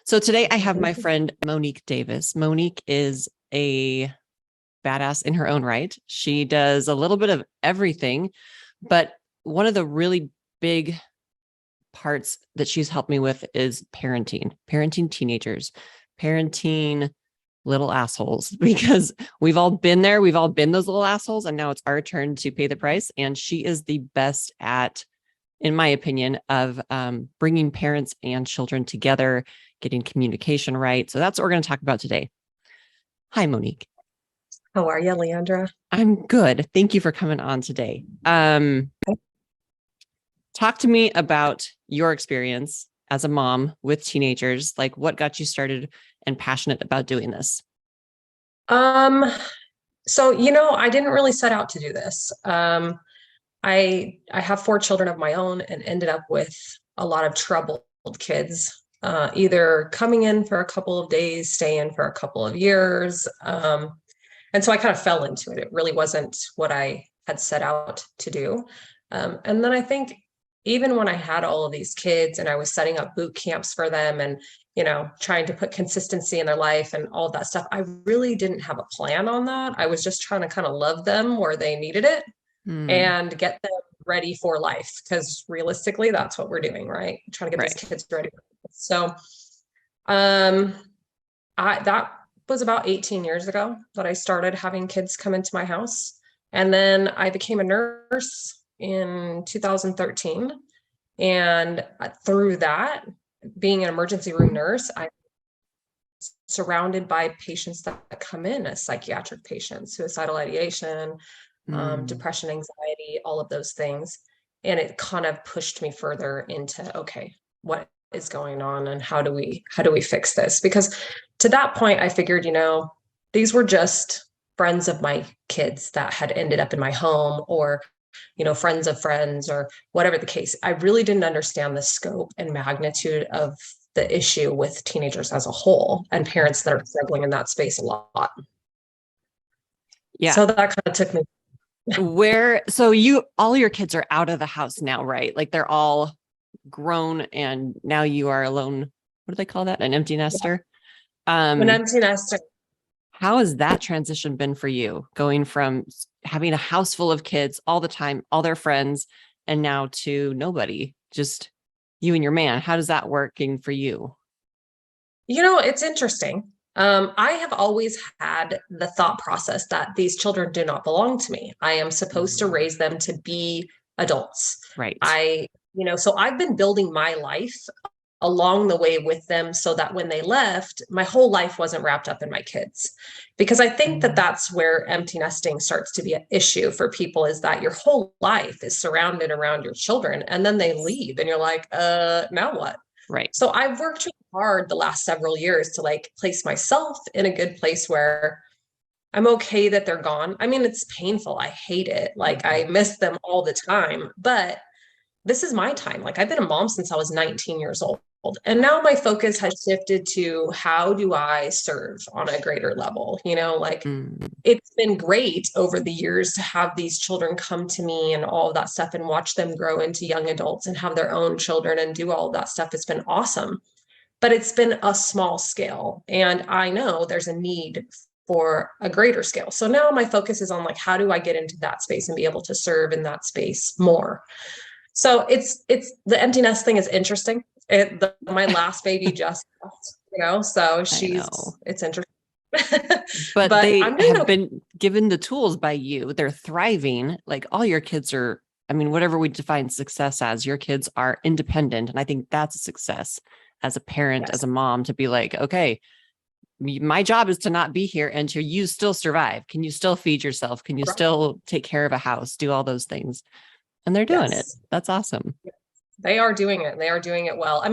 So today I have my friend Monique Davis. Monique is a badass in her own right. She does a little bit of everything, but one of the really big parts that she's helped me with is parenting teenagers, parenting little assholes, because we've all been there. We've all been those little assholes. And now it's our turn to pay the price. And she is the best at, in my opinion, of bringing parents and children together, getting communication right. So that's what we're going to talk about today. Hi, Monique. How are you, Leandra? I'm good. Thank you for coming on today. Talk to me about your experience as a mom with teenagers. Like, what got you started and passionate about doing this? Um, I didn't really set out to do this. I have four children of my own and ended up with a lot of troubled kids, either coming in for a couple of days, staying for a couple of years. And so I kind of fell into it. It really wasn't what I had set out to do. And then I think even when I had all of these kids and I was setting up boot camps for them and, trying to put consistency in their life and all of that stuff, I really didn't have a plan on that. I was just trying to kind of love them where they needed it and get them ready for life. Because realistically, that's what we're doing, right? Trying to get these kids ready. So that was about 18 years ago that I started having kids come into my house. And then I became a nurse in 2013. And through that, being an emergency room nurse, I'm surrounded by patients that come in as psychiatric patients, suicidal ideation, depression, anxiety, all of those things. And it kind of pushed me further into, okay, what is going on and how do we fix this? Because to that point, I figured, these were just friends of my kids that had ended up in my home, or friends of friends, or whatever the case. I really didn't understand the scope and magnitude of the issue with teenagers as a whole and parents that are struggling in that space a lot. Yeah. So that kind of took me. So all your kids are out of the house now, right? Like they're all grown and now you are alone. What do they call that? An empty nester? Yeah. An empty nester. How has that transition been for you, going from having a house full of kids all the time, all their friends, and now to nobody, just you and your man? How does that working for you? It's interesting. I have always had the thought process that these children do not belong to me. I am supposed to raise them to be adults. Right. So I've been building my life along the way with them so that when they left, my whole life wasn't wrapped up in my kids. Because I think that that's where empty nesting starts to be an issue for people, is that your whole life is surrounded around your children and then they leave and you're like, now what? Right. So I've worked really hard the last several years to place myself in a good place where I'm okay that they're gone. I mean, it's painful. I hate it. I miss them all the time, but this is my time. I've been a mom since I was 19 years old. And now my focus has shifted to how do I serve on a greater level? It's been great over the years to have these children come to me and all of that stuff and watch them grow into young adults and have their own children and do all of that stuff. It's been awesome, but it's been a small scale. And I know there's a need for a greater scale. So now my focus is on how do I get into that space and be able to serve in that space more? So it's the empty nest thing is interesting. My last baby just, so it's interesting. But they have been given the tools by you. They're thriving. Like all your kids are, whatever we define success as, your kids are independent. And I think that's a success as a parent, as a mom, to be like, okay, my job is to not be here and to you still survive. Can you still feed yourself? Can you still take care of a house, do all those things? And they're doing it. That's awesome. They are doing it. They are doing it well.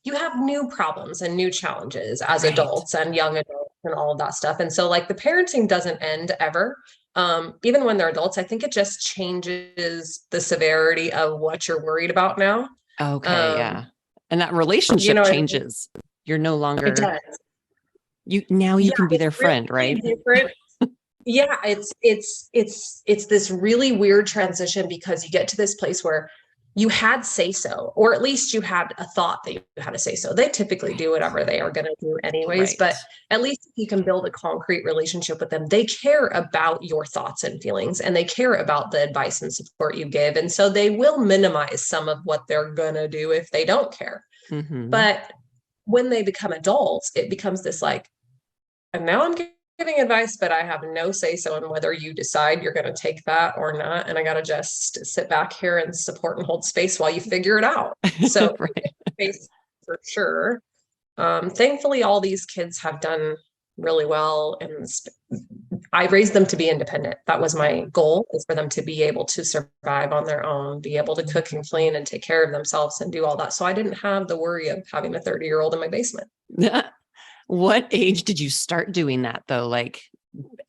You have new problems and new challenges as adults and young adults and all of that stuff. And so the parenting doesn't end ever. Even when they're adults, I think it just changes the severity of what you're worried about now. Okay. Yeah. And that relationship changes. You're no longer, you can be their friend, right? Different. It's this really weird transition, because you get to this place where you had say so, or at least you had a thought that you had to say so. They typically do whatever they are going to do anyways, Right. but at least if you can build a concrete relationship with them, they care about your thoughts and feelings, and they care about the advice and support you give. And so they will minimize some of what they're going to do if they don't care. Mm-hmm. But when they become adults, it becomes this like, and now I'm giving advice, but I have no say so in whether you decide you're going to take that or not. And I got to just sit back here and support and hold space while you figure it out. So, Right. space for sure. Thankfully, all these kids have done really well, and I raised them to be independent. That was my goal, is for them to be able to survive on their own, be able to cook and clean and take care of themselves and do all that. So I didn't have the worry of having a 30-year-old in my basement. What age did you start doing that though? Like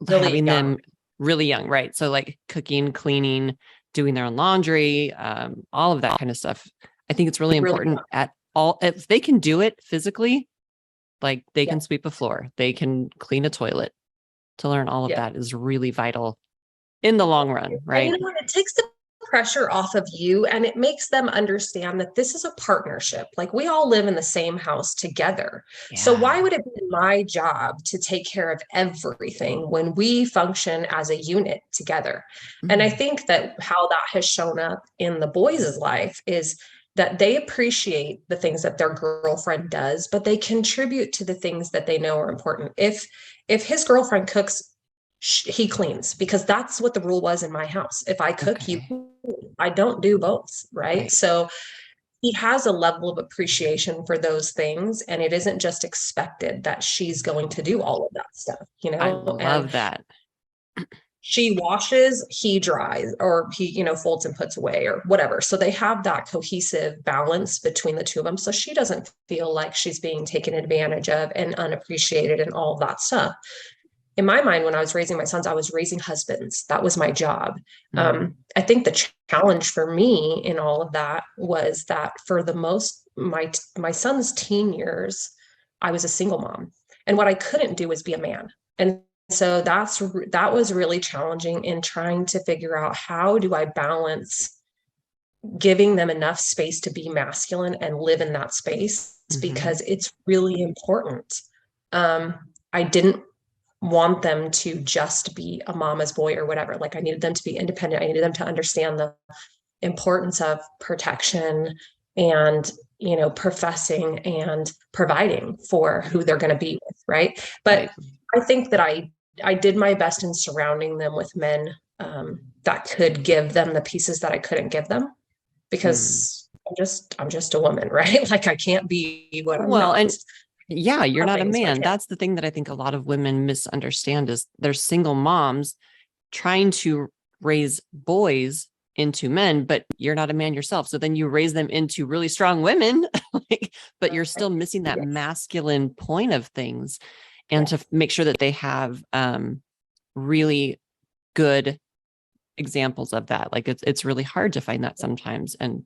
Really having young. them really young, right? So like cooking, cleaning, doing their own laundry, all of that kind of stuff. I think it's really important at all. If they can do it physically, like they can sweep a floor, they can clean a toilet. To learn all of that is really vital in the long run, right? And you know what? It takes the pressure off of you, and it makes them understand that this is a partnership. Like, we all live in the same house together. Yeah. So why would it be my job to take care of everything when we function as a unit together? Mm-hmm. And I think that how that has shown up in the boys' life is that they appreciate the things that their girlfriend does, but they contribute to the things that they know are important. If his girlfriend cooks, he cleans, because that's what the rule was in my house. If I cook, you clean. I don't do both, right? So he has a level of appreciation for those things, and it isn't just expected that she's going to do all of that stuff, you know? I love that. She washes, he dries, or he, you know, folds and puts away, or whatever. So they have that cohesive balance between the two of them. So she doesn't feel like she's being taken advantage of and unappreciated and all of that stuff. In my mind, when I was raising my sons, I was raising husbands. That was my job. Mm-hmm. I think the challenge for me in all of that was that for the most, my son's teen years, I was a single mom. And what I couldn't do was be a man. And so that was really challenging in trying to figure out, how do I balance giving them enough space to be masculine and live in that space, mm-hmm. because it's really important. I didn't want them to just be a mama's boy or whatever. Like, I needed them to be independent. I needed them to understand the importance of protection and, you know, professing and providing for who they're going to be with. Right. But I think that I did my best in surrounding them with men that could give them the pieces that I couldn't give them, because I'm just a woman, right? Like, I can't be what I'm not. And yeah, you're not a man. That's the thing that I think a lot of women misunderstand, is they're single moms trying to raise boys into men, but you're not a man yourself. So then you raise them into really strong women, but you're still missing that masculine point of things. And to make sure that they have really good examples of that. Like, it's really hard to find that sometimes. And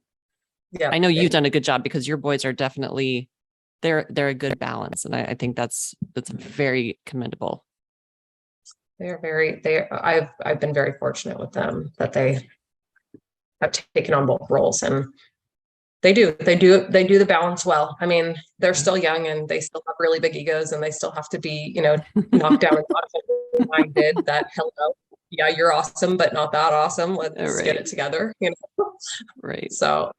I know you've done a good job, because your boys are definitely, they're a good balance. And I think that's very commendable. I've been very fortunate with them that they have taken on both roles, and they do the balance well. I mean, they're still young, and they still have really big egos, and they still have to be, you know, knocked down and mine did that. Hello. Yeah, you're awesome, but not that awesome. Let's get it together, you know? Right. So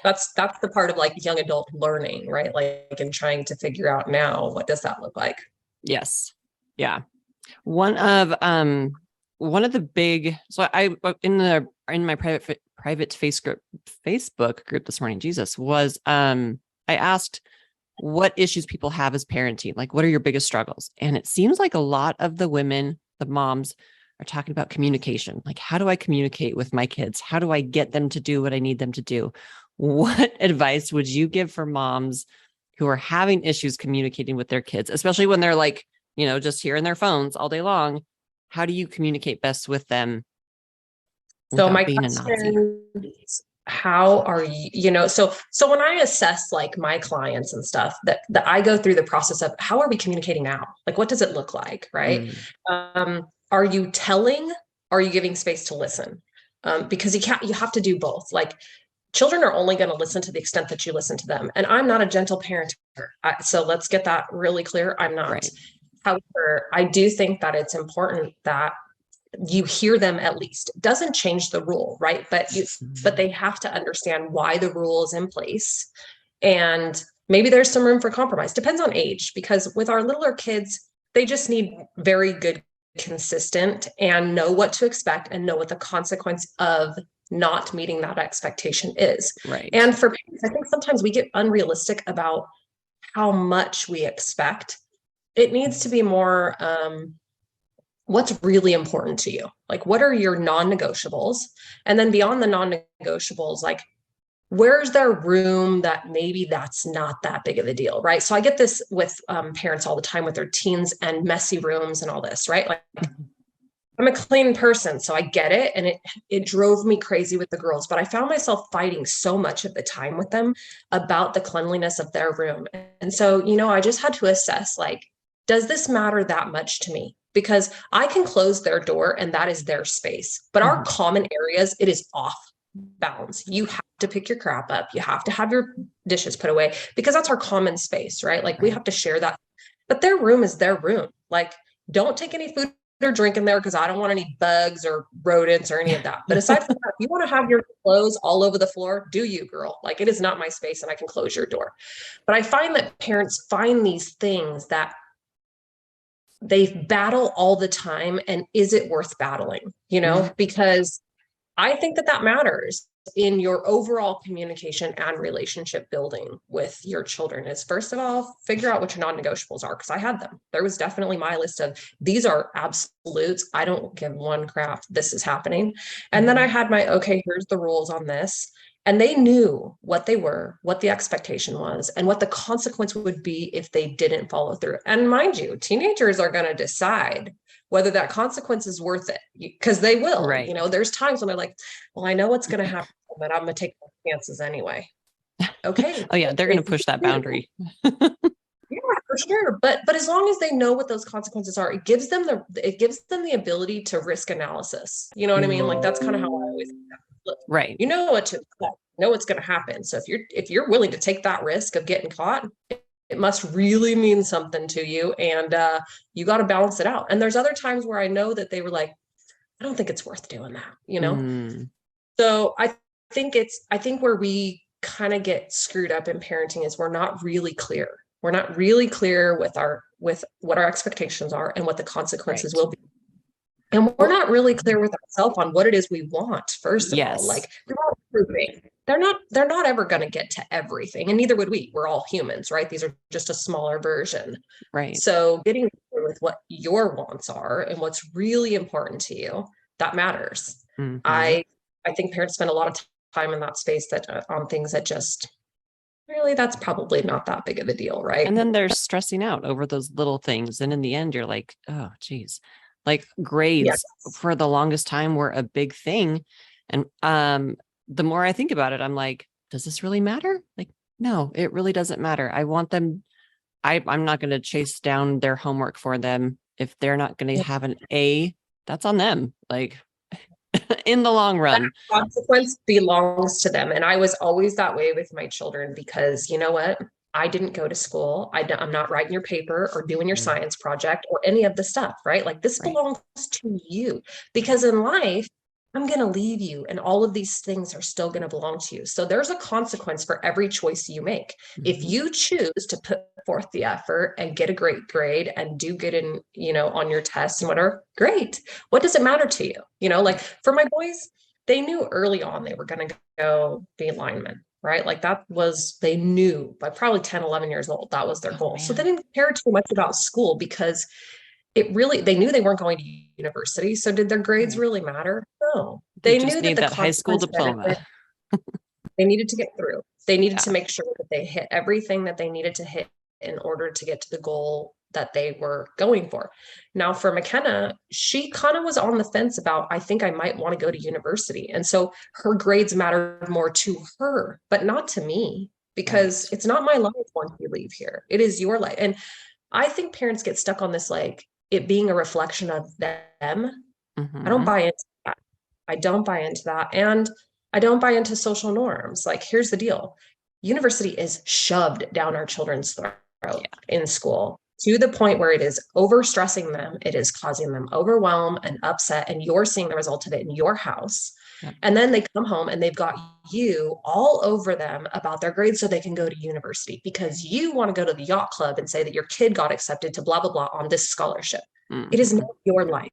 that's the part of like young adult learning, right? Like, and trying to figure out now, what does that look like? Yes. Yeah. One of the big, so I, in my private Facebook group this morning, Jesus, was, I asked what issues people have as parenting. Like, what are your biggest struggles? And it seems like a lot of the women, the moms, are talking about communication. Like, how do I communicate with my kids? How do I get them to do what I need them to do? What advice would you give for moms who are having issues communicating with their kids, especially when they're like, you know, just here in their phones all day long? How do you communicate best with them? So my question is, how are you, you know, so when I assess like my clients and stuff, that I go through the process of, how are we communicating now? Like, what does it look like? Right. Are you telling? Are you giving space to listen? Because you have to do both. Like, children are only going to listen to the extent that you listen to them. And I'm not a gentle parent. So let's get that really clear. I'm not. Right. However, I do think that it's important that you hear them at least. It doesn't change the rule, right? But they have to understand why the rule is in place. And maybe there's some room for compromise. Depends on age, because with our littler kids, they just need very good, consistent, and know what to expect and know what the consequence of not meeting that expectation is. Right. And for parents, I think sometimes we get unrealistic about how much we expect. It needs to be more, what's really important to you? Like, what are your non-negotiables? And then beyond the non-negotiables, like, where's there room that maybe that's not that big of a deal, right? So I get this with parents all the time with their teens and messy rooms and all this, right? Like, I'm a clean person, so I get it. And it drove me crazy with the girls, but I found myself fighting so much of the time with them about the cleanliness of their room. And so, I just had to assess, like, does this matter that much to me? Because I can close their door and that is their space, but our common areas, it is off bounds. You have to pick your crap up. You have to have your dishes put away because that's our common space, right? Like, we have to share that, but their room is their room. Like, don't take any food or drink in there because I don't want any bugs or rodents or any of that. But aside from that, if you want to have your clothes all over the floor, do you, girl? Like, it is not my space and I can close your door. But I find that parents find these things that they battle all the time. And is it worth battling? Because I think that matters in your overall communication and relationship building with your children. Is, first of all, figure out what your non-negotiables are, because I had them. There was definitely my list of, these are absolutes. I don't give one crap. This is happening. And then I had my, okay, here's the rules on this. And they knew what they were, what the expectation was, and what the consequence would be if they didn't follow through. And mind you, teenagers are going to decide whether that consequence is worth it, because they will. Right. There's times when they're like, well, I know what's going to happen, but I'm going to take my chances anyway. Okay. Oh yeah, they're going to push that boundary. Yeah, for sure. But as long as they know what those consequences are, it gives them the ability to risk analysis. You know what I mean? Like, that's kind of how I always look. Right. You know what to expect. You know what's going to happen. So if you're willing to take that risk of getting caught, it must really mean something to you, and you got to balance it out. And there's other times where I know that they were like, I don't think it's worth doing that, So I think where we kind of get screwed up in parenting is we're not really clear. We're not really clear with what our expectations are and what the consequences will be. And we're not really clear with ourselves on what it is we want, first of all. Like, they're not ever going to get to everything, and neither would we. We're all humans, right? These are just a smaller version. Right. So getting clear with what your wants are and what's really important to you, that matters. I think parents spend a lot of time in that space on things that just really, that's probably not that big of a deal, right? And then they're stressing out over those little things. And in the end, you're like, oh, geez. Like, grades for the longest time were a big thing. And the more I think about it, I'm like, does this really matter? Like, no, it really doesn't matter. I want them. I'm not going to chase down their homework for them. If they're not going to have an A, that's on them. Like, in the long run, that consequence belongs to them. And I was always that way with my children, because you know what? I didn't go to school. I'm not writing your paper or doing your science project or any of the stuff, right? Like, this belongs to you, because in life, I'm going to leave you, and all of these things are still going to belong to you. So there's a consequence for every choice you make. If you choose to put forth the effort and get a great grade and do good in, on your tests and whatever, great. What does it matter to you? Like, for my boys, they knew early on they were going to go be linemen, right? Like, they knew by probably 10, 11 years old, that was their goal. Man. So they didn't care too much about school, because they knew they weren't going to university. So did their grades really matter? No. They just knew that high school diploma. They needed to get through. They needed to make sure that they hit everything that they needed to hit in order to get to the goal that they were going for. Now, for McKenna, she kind of was on the fence about, I think I might want to go to university. And so her grades mattered more to her, but not to me, because it's not my life once you leave here. It is your life. And I think parents get stuck on this, like, it being a reflection of them. I don't buy into that. And I don't buy into social norms. Like, here's the deal. University is shoved down our children's throat in school to the point where it is overstressing them. It is causing them overwhelm and upset. And you're seeing the result of it in your house. Yeah. And then they come home and they've got you all over them about their grades so they can go to university because you want to go to the yacht club and say that your kid got accepted to blah, blah, blah on this scholarship. Mm-hmm. It is not your life.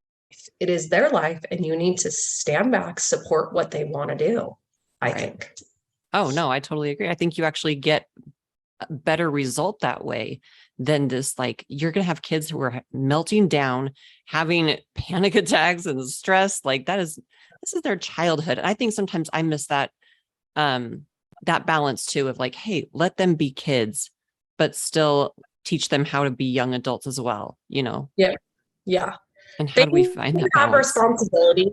It is their life, and you need to stand back, support what they want to do, I think. Oh, no, I totally agree. I think you actually get a better result that way than this, like, you're going to have kids who are melting down, having panic attacks and stress. Like this is their childhood. And I think sometimes I miss that, that balance too, of like, hey, let them be kids, but still teach them how to be young adults as well, you know? Yeah. Yeah. And how do we find that balance? Responsibility.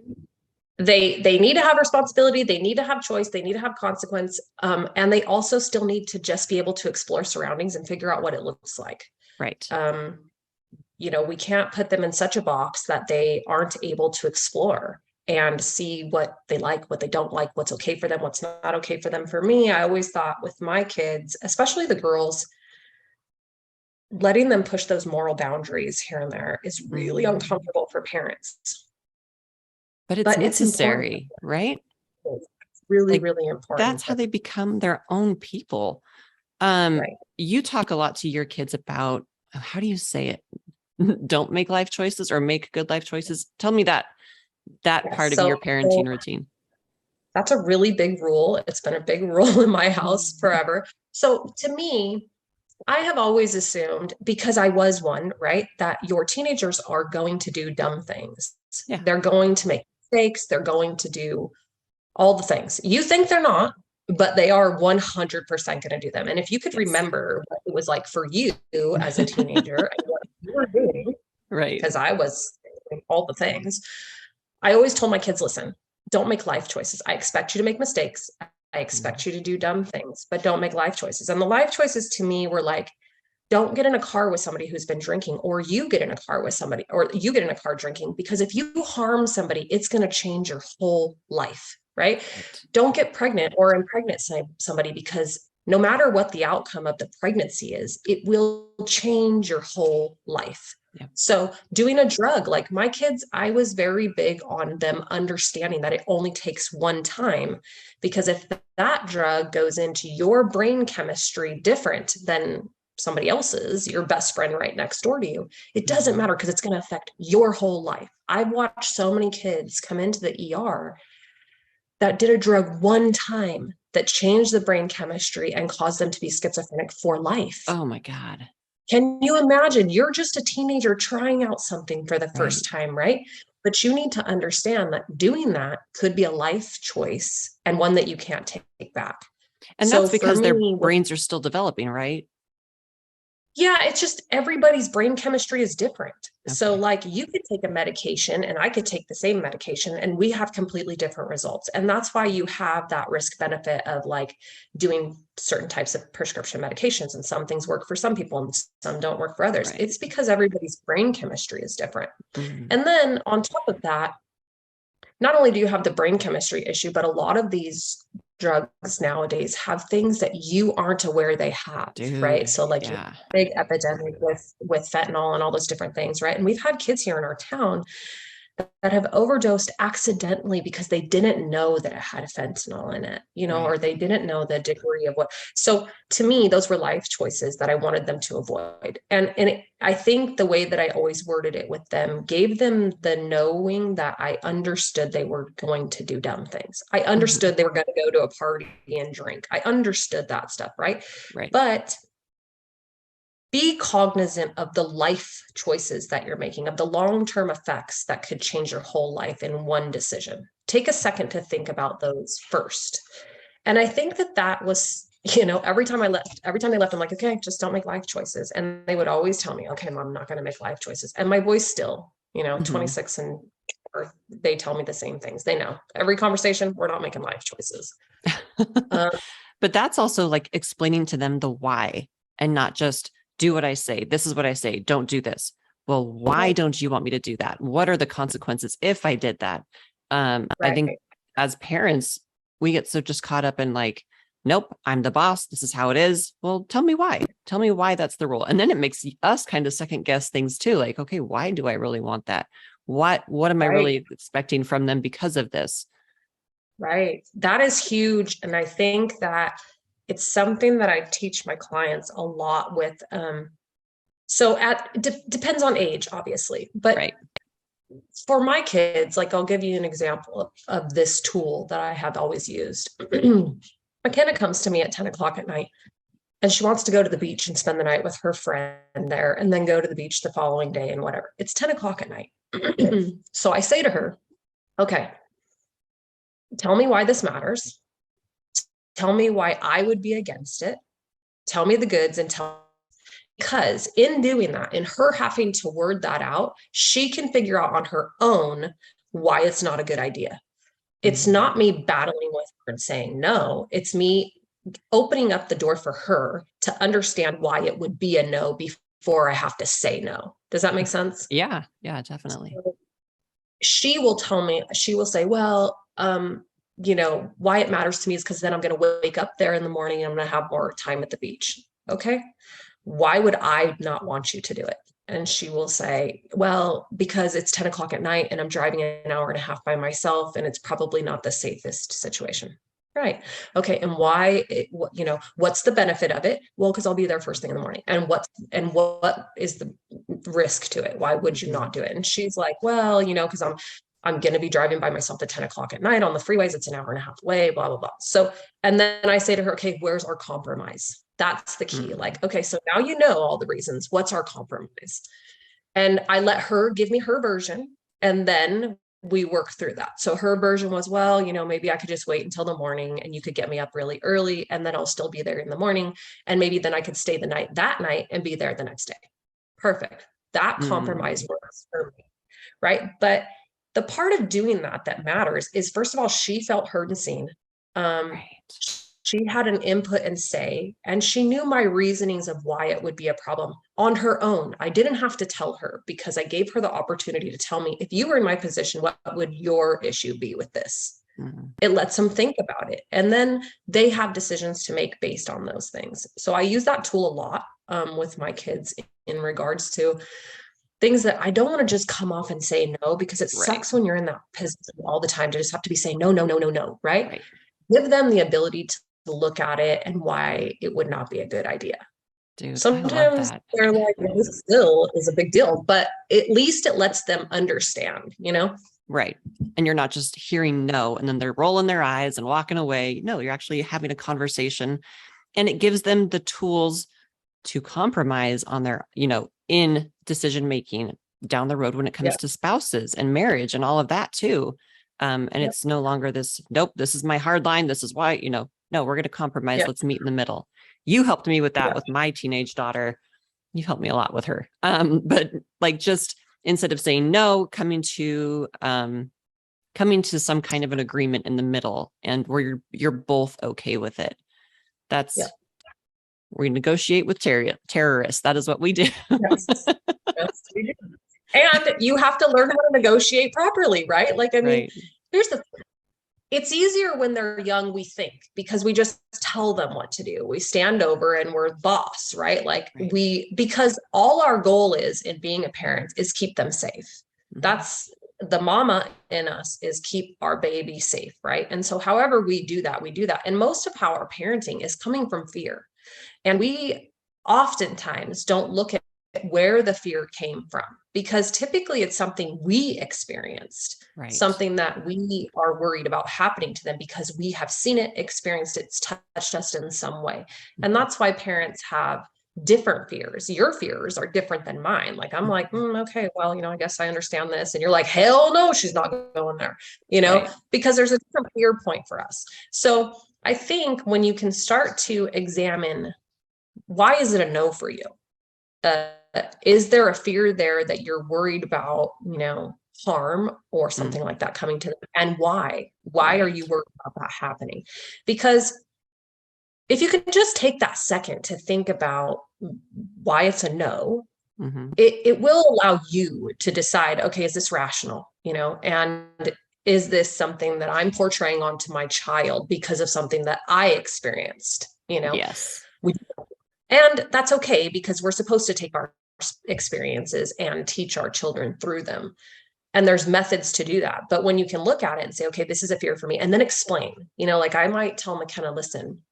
They need to have responsibility. They need to have choice. They need to have consequence. And they also still need to just be able to explore surroundings and figure out what it looks like. Right. You know, we can't put them in such a box that they aren't able to explore and see what they like, what they don't like, what's okay for them, what's not okay for them. For me, I always thought with my kids, especially the girls, letting them push those moral boundaries here and there is really uncomfortable for parents. But it's necessary, right? It's really, really important. That's how they become their own people. Right. You talk a lot to your kids about, how do you say it? Don't make life choices or make good life choices. Tell me that part of your parenting routine. That's a really big rule. It's been a big rule in my house forever. So to me, I have always assumed, because I was one, right, that your teenagers are going to do dumb things. Yeah. They're going to make mistakes. They're going to do all the things. You think they're not, but they are 100% going to do them. And if you could remember what it was like for you as a teenager and what you were doing, right? Because I was doing all the things. I always told my kids, listen, don't make life choices. I expect you to make mistakes. I expect you to do dumb things, but don't make life choices. And the life choices to me were like, don't get in a car with somebody who's been drinking, or you get in a car with somebody, or you get in a car drinking, because if you harm somebody, it's going to change your whole life, right? Don't get pregnant or impregnate somebody, because no matter what the outcome of the pregnancy is, it will change your whole life. Yeah. So doing a drug, like my kids, I was very big on them understanding that it only takes one time, because if that drug goes into your brain chemistry different than somebody else's, your best friend right next door to you, it doesn't matter, because it's going to affect your whole life. I've watched so many kids come into the ER that did a drug one time that changed the brain chemistry and caused them to be schizophrenic for life. Oh my God. Can you imagine? You're just a teenager trying out something for the first time, right? But you need to understand that doing that could be a life choice, and one that you can't take back. And so that's because their brains are still developing, right? Yeah, it's just everybody's brain chemistry is different. Okay. So like you could take a medication and I could take the same medication and we have completely different results. And that's why you have that risk benefit of like doing certain types of prescription medications, and some things work for some people and some don't work for others. Right. It's because everybody's brain chemistry is different. Mm-hmm. And then on top of that, not only do you have the brain chemistry issue, but a lot of these drugs nowadays have things that you aren't aware they have. Dude, right? So like big epidemic with fentanyl and all those different things, right? And we've had kids here in our town that have overdosed accidentally because they didn't know that it had fentanyl in it, you know, or they didn't know the degree of what. So to me, those were life choices that I wanted them to avoid. I think the way that I always worded it with them gave them the knowing that I understood they were going to do dumb things. I understood they were going to go to a party and drink. I understood that stuff, right? But be cognizant of the life choices that you're making, of the long-term effects that could change your whole life in one decision. Take a second to think about those first. And I think that was, you know, every time they left, I'm like, okay, just don't make life choices. And they would always tell me, okay, Mom, I'm not going to make life choices. And my boys still, you know, 26 and they tell me the same things. They know every conversation, we're not making life choices. But that's also like explaining to them the why, and not just do what I say. This is what I say. Don't do this. Well, why don't you want me to do that? What are the consequences if I did that? I think as parents, we get so just caught up in like, nope, I'm the boss. This is how it is. Well, tell me why. Tell me why that's the rule. And then it makes us kind of second guess things too. Like, okay, why do I really want that? What am I Right. really expecting from them because of this? Right. That is huge. And I think that it's something that I teach my clients a lot with. So depends on age, obviously, but Right. for my kids, like I'll give you an example of this tool that I have always used. McKenna comes to me at 10 o'clock at night and she wants to go to the beach and spend the night with her friend there and then go to the beach the following day and whatever. It's 10 o'clock at night. So I say to her, okay, tell me why this matters. Tell me why I would be against it. Tell me the goods and tell, because in doing that, in her having to word that out, she can figure out on her own why it's not a good idea. It's not me battling with her and saying no. It's me opening up the door for her to understand why it would be a no before I have to say no. Does that make sense? Yeah. Yeah, definitely. So she will tell me, she will say, well, why it matters to me is because then I'm going to wake up there in the morning and I'm going to have more time at the beach. Okay. Why would I not want you to do it? And she will say, well, because it's 10 o'clock at night and I'm driving an hour and a half by myself and it's probably not the safest situation. Right. Okay. And why, what's the benefit of it? Well, because I'll be there first thing in the morning. And what is the risk to it? Why would you not do it? And she's like, well, because I'm going to be driving by myself at 10 o'clock at night on the freeways. It's an hour and a half away, blah, blah, blah. So, and then I say to her, okay, where's our compromise? That's the key. Like, okay, so now you know all the reasons. What's our compromise? And I let her give me her version. And then we work through that. So her version was, well, maybe I could just wait until the morning and you could get me up really early and then I'll still be there in the morning. And maybe then I could stay the night that night and be there the next day. Perfect. That compromise works for me. Right. But the part of doing that matters is, first of all, she felt heard and seen. Right. She had an input and say, and she knew my reasonings of why it would be a problem on her own. I didn't have to tell her because I gave her the opportunity to tell me, if you were in my position, what would your issue be with this? It lets them think about it. And then they have decisions to make based on those things. So I use that tool a lot with my kids in regards to things that I don't want to just come off and say no, because it sucks when you're in that position all the time to just have to be saying no, no, no, no, no, right? Give them the ability to look at it and why it would not be a good idea. Dude, sometimes they're like, well, this still is a big deal, but at least it lets them understand, Right. And you're not just hearing no, and then they're rolling their eyes and walking away. No, you're actually having a conversation, and it gives them the tools to compromise on their, in decision-making down the road when it comes to spouses and marriage and all of that too. And it's no longer this, nope, this is my hard line. This is why, no, we're going to compromise. Let's meet in the middle. You helped me with that with my teenage daughter. You've helped me a lot with her. But like, just instead of saying no, coming to some kind of an agreement in the middle, and where you're both okay with it. That's we negotiate with terrorists. That is what we do. Yes, we do. And you have to learn how to negotiate properly, right? Like, I mean, here's the thing. It's easier when they're young, we think, because we just tell them what to do. We stand over and we're boss, right? Like because all our goal is in being a parent is keep them safe. That's the mama in us, is keep our baby safe, right? And so however we do that. And most of how our parenting is coming from fear. And we oftentimes don't look at where the fear came from, because typically it's something we experienced, something that we are worried about happening to them because we have seen it, experienced it, it's touched us in some way. And that's why parents have different fears. Your fears are different than mine. Like, I'm like, okay, well, I guess I understand this. And you're like, hell no, she's not going there, because there's a different fear point for us. So I think when you can start to examine, why is it a no for you? Is there a fear there that you're worried about, harm or something like that coming to them? And why are you worried about that happening? Because if you can just take that second to think about why it's a no, it will allow you to decide, okay, is this rational? And is this something that I'm portraying onto my child because of something that I experienced? Yes. And that's okay, because we're supposed to take our experiences and teach our children through them. And there's methods to do that. But when you can look at it and say, okay, this is a fear for me, and then explain, like I might tell McKenna, listen,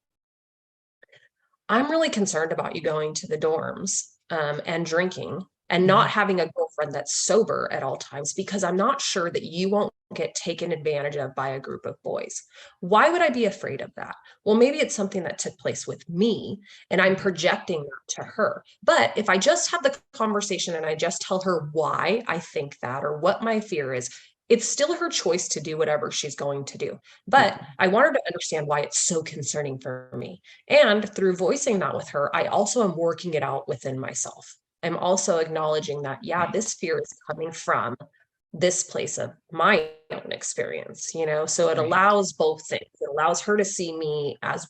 I'm really concerned about you going to the dorms and drinking and not having a girlfriend that's sober at all times, because I'm not sure that you won't get taken advantage of by a group of boys. Why would I be afraid of that? Well, maybe it's something that took place with me and I'm projecting that to her. But if I just have the conversation and I just tell her why I think that or what my fear is, it's still her choice to do whatever she's going to do. But I want her to understand why it's so concerning for me. And through voicing that with her, I also am working it out within myself. I'm also acknowledging that, yeah, this fear is coming from this place of my own experience, so it allows both things. It allows her to see me as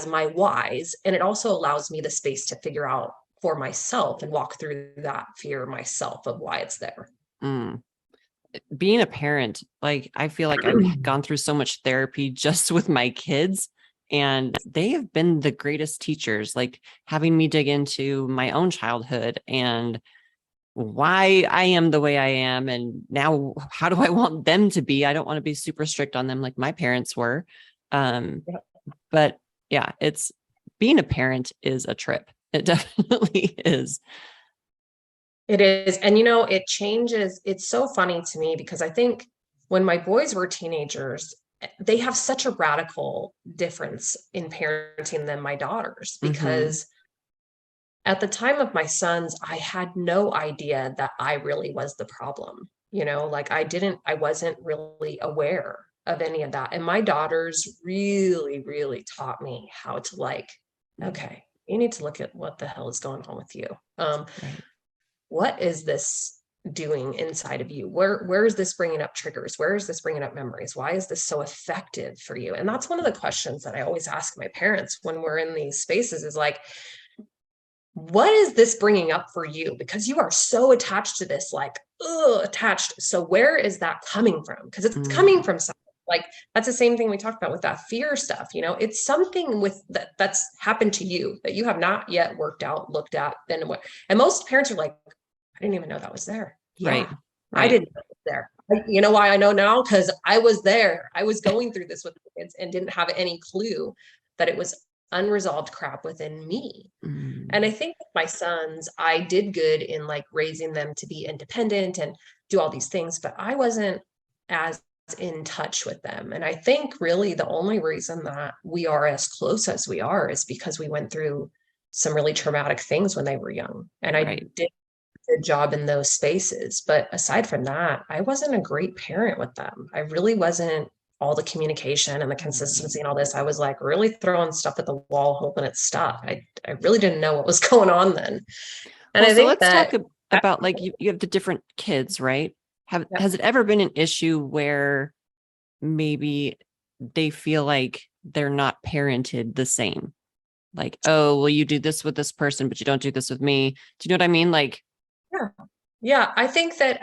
my whys, and it also allows me the space to figure out for myself and walk through that fear myself of why it's there. Being a parent, like, I feel like I've gone through so much therapy just with my kids, and they have been the greatest teachers, like having me dig into my own childhood and why I am the way I am. And now how do I want them to be? I don't want to be super strict on them like my parents were. But yeah, being a parent is a trip. It definitely is. It is. And, it changes. It's so funny to me because I think when my boys were teenagers, they have such a radical difference in parenting than my daughters, because at the time of my sons, I had no idea that I really was the problem. Like I wasn't really aware of any of that. And my daughters really, really taught me how to okay, you need to look at what the hell is going on with you. What is this doing inside of you? Where is this bringing up triggers? Where is this bringing up memories? Why is this so effective for you? And that's one of the questions that I always ask my parents when we're in these spaces is like, what is this bringing up for you? Because you are so attached to this, attached. So where is that coming from? Because it's coming from something. Like that's the same thing we talked about with that fear stuff. It's something with that's happened to you that you have not yet worked out, looked at, been aware. And most parents are like, I didn't even know that was there. Right. I didn't know it was there. You know why I know now? Because I was there. I was going through this with the kids and didn't have any clue that it was unresolved crap within me. And I think with my sons, I did good in raising them to be independent and do all these things, but I wasn't as in touch with them. And I think really the only reason that we are as close as we are is because we went through some really traumatic things when they were young. And I did a good job in those spaces. But aside from that, I wasn't a great parent with them. I really wasn't. All the communication and the consistency and all this, I was really throwing stuff at the wall, hoping it stuck. I really didn't know what was going on then. And I think let's talk about you have the different kids, right? Has it ever been an issue where maybe they feel like they're not parented the same? Like, oh, well, you do this with this person, but you don't do this with me. Do you know what I mean? Yeah. I think that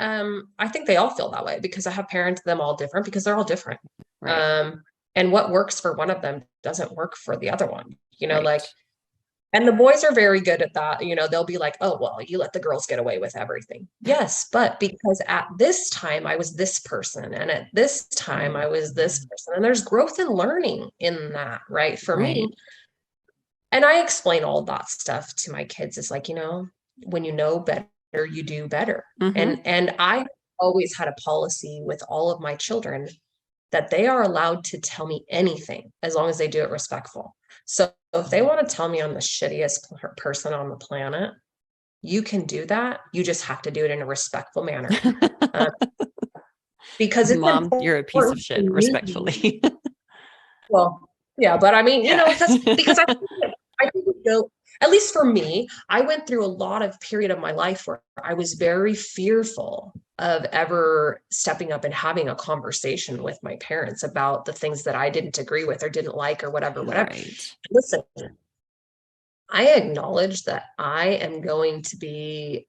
I think they all feel that way because I have parented them all different because they're all different. Right. And what works for one of them doesn't work for the other one, and the boys are very good at that. They'll be like, oh, well, you let the girls get away with everything. Yes, but because at this time I was this person and at this time I was this person, and there's growth and learning in that, right? For me. And I explain all that stuff to my kids. It's when you know better, you do better. And I always had a policy with all of my children that they are allowed to tell me anything as long as they do it respectful. So if they want to tell me I'm the shittiest person on the planet, you can do that. You just have to do it in a respectful manner. Because it's Mom, you're a piece of shit, respectfully. Well, yeah, but I mean, because I think at least for me, I went through a lot of period of my life where I was very fearful of ever stepping up and having a conversation with my parents about the things that I didn't agree with or didn't like or whatever. Right. Listen, I acknowledge that I am going to be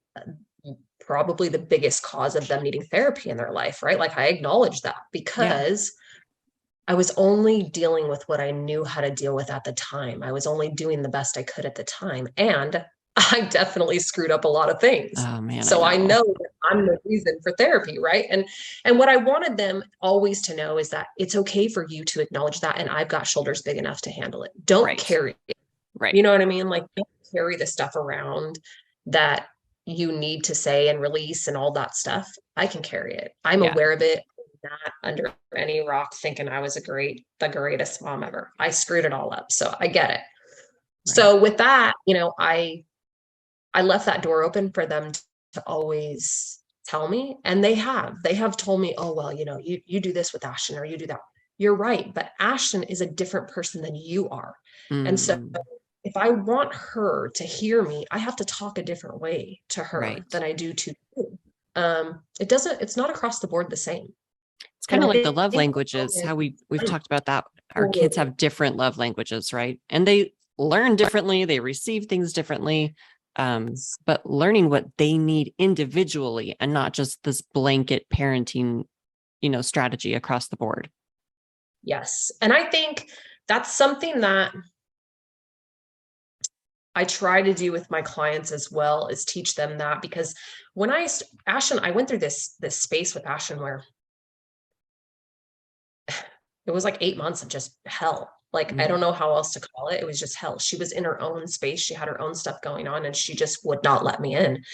probably the biggest cause of them needing therapy in their life, right? Like I acknowledge that because I was only dealing with what I knew how to deal with at the time. I was only doing the best I could at the time. And I definitely screwed up a lot of things. Oh man, So I know. know that I'm the reason for therapy, right? And what I wanted them always to know is that it's okay for you to acknowledge that, and I've got shoulders big enough to handle it. Don't Right. carry it. Right. You know what I mean? Like don't carry the stuff around that you need to say and release and all that stuff. I can carry it. I'm Yeah. aware of it. I'm not under any rock thinking I was the greatest mom ever. I screwed it all up. So I get it. Right. So with that, I left that door open for them to always tell me. And they have told me, oh, well, you do this with Ashton or you do that. You're right. But Ashton is a different person than you are. And so if I want her to hear me, I have to talk a different way to her than I do to you. It's not across the board the same. It's kind of like the love languages, how we've talked about that. Our kids have different love languages, right? And they learn differently, they receive things differently. But learning what they need individually and not just this blanket parenting, strategy across the board. Yes. And I think that's something that I try to do with my clients as well, is teach them that, because when Ashton, I went through this space with Ashton where it was like 8 months of just hell. Like, I don't know how else to call it. It was just hell. She was in her own space. She had her own stuff going on and she just would not let me in.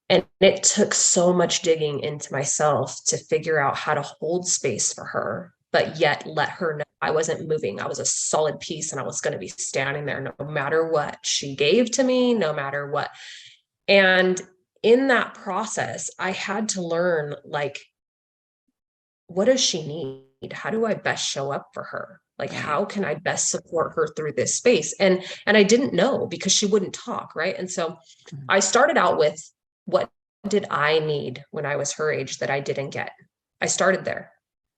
And it took so much digging into myself to figure out how to hold space for her, but yet let her know I wasn't moving. I was a solid piece and I was going to be standing there no matter what she gave to me, no matter what. And in that process, I had to learn, like, what does she need? How do I best show up for her? Like, how can I best support her through this space? And I didn't know because she wouldn't talk, right? And so I started out with, what did I need when I was her age that I didn't get? I started there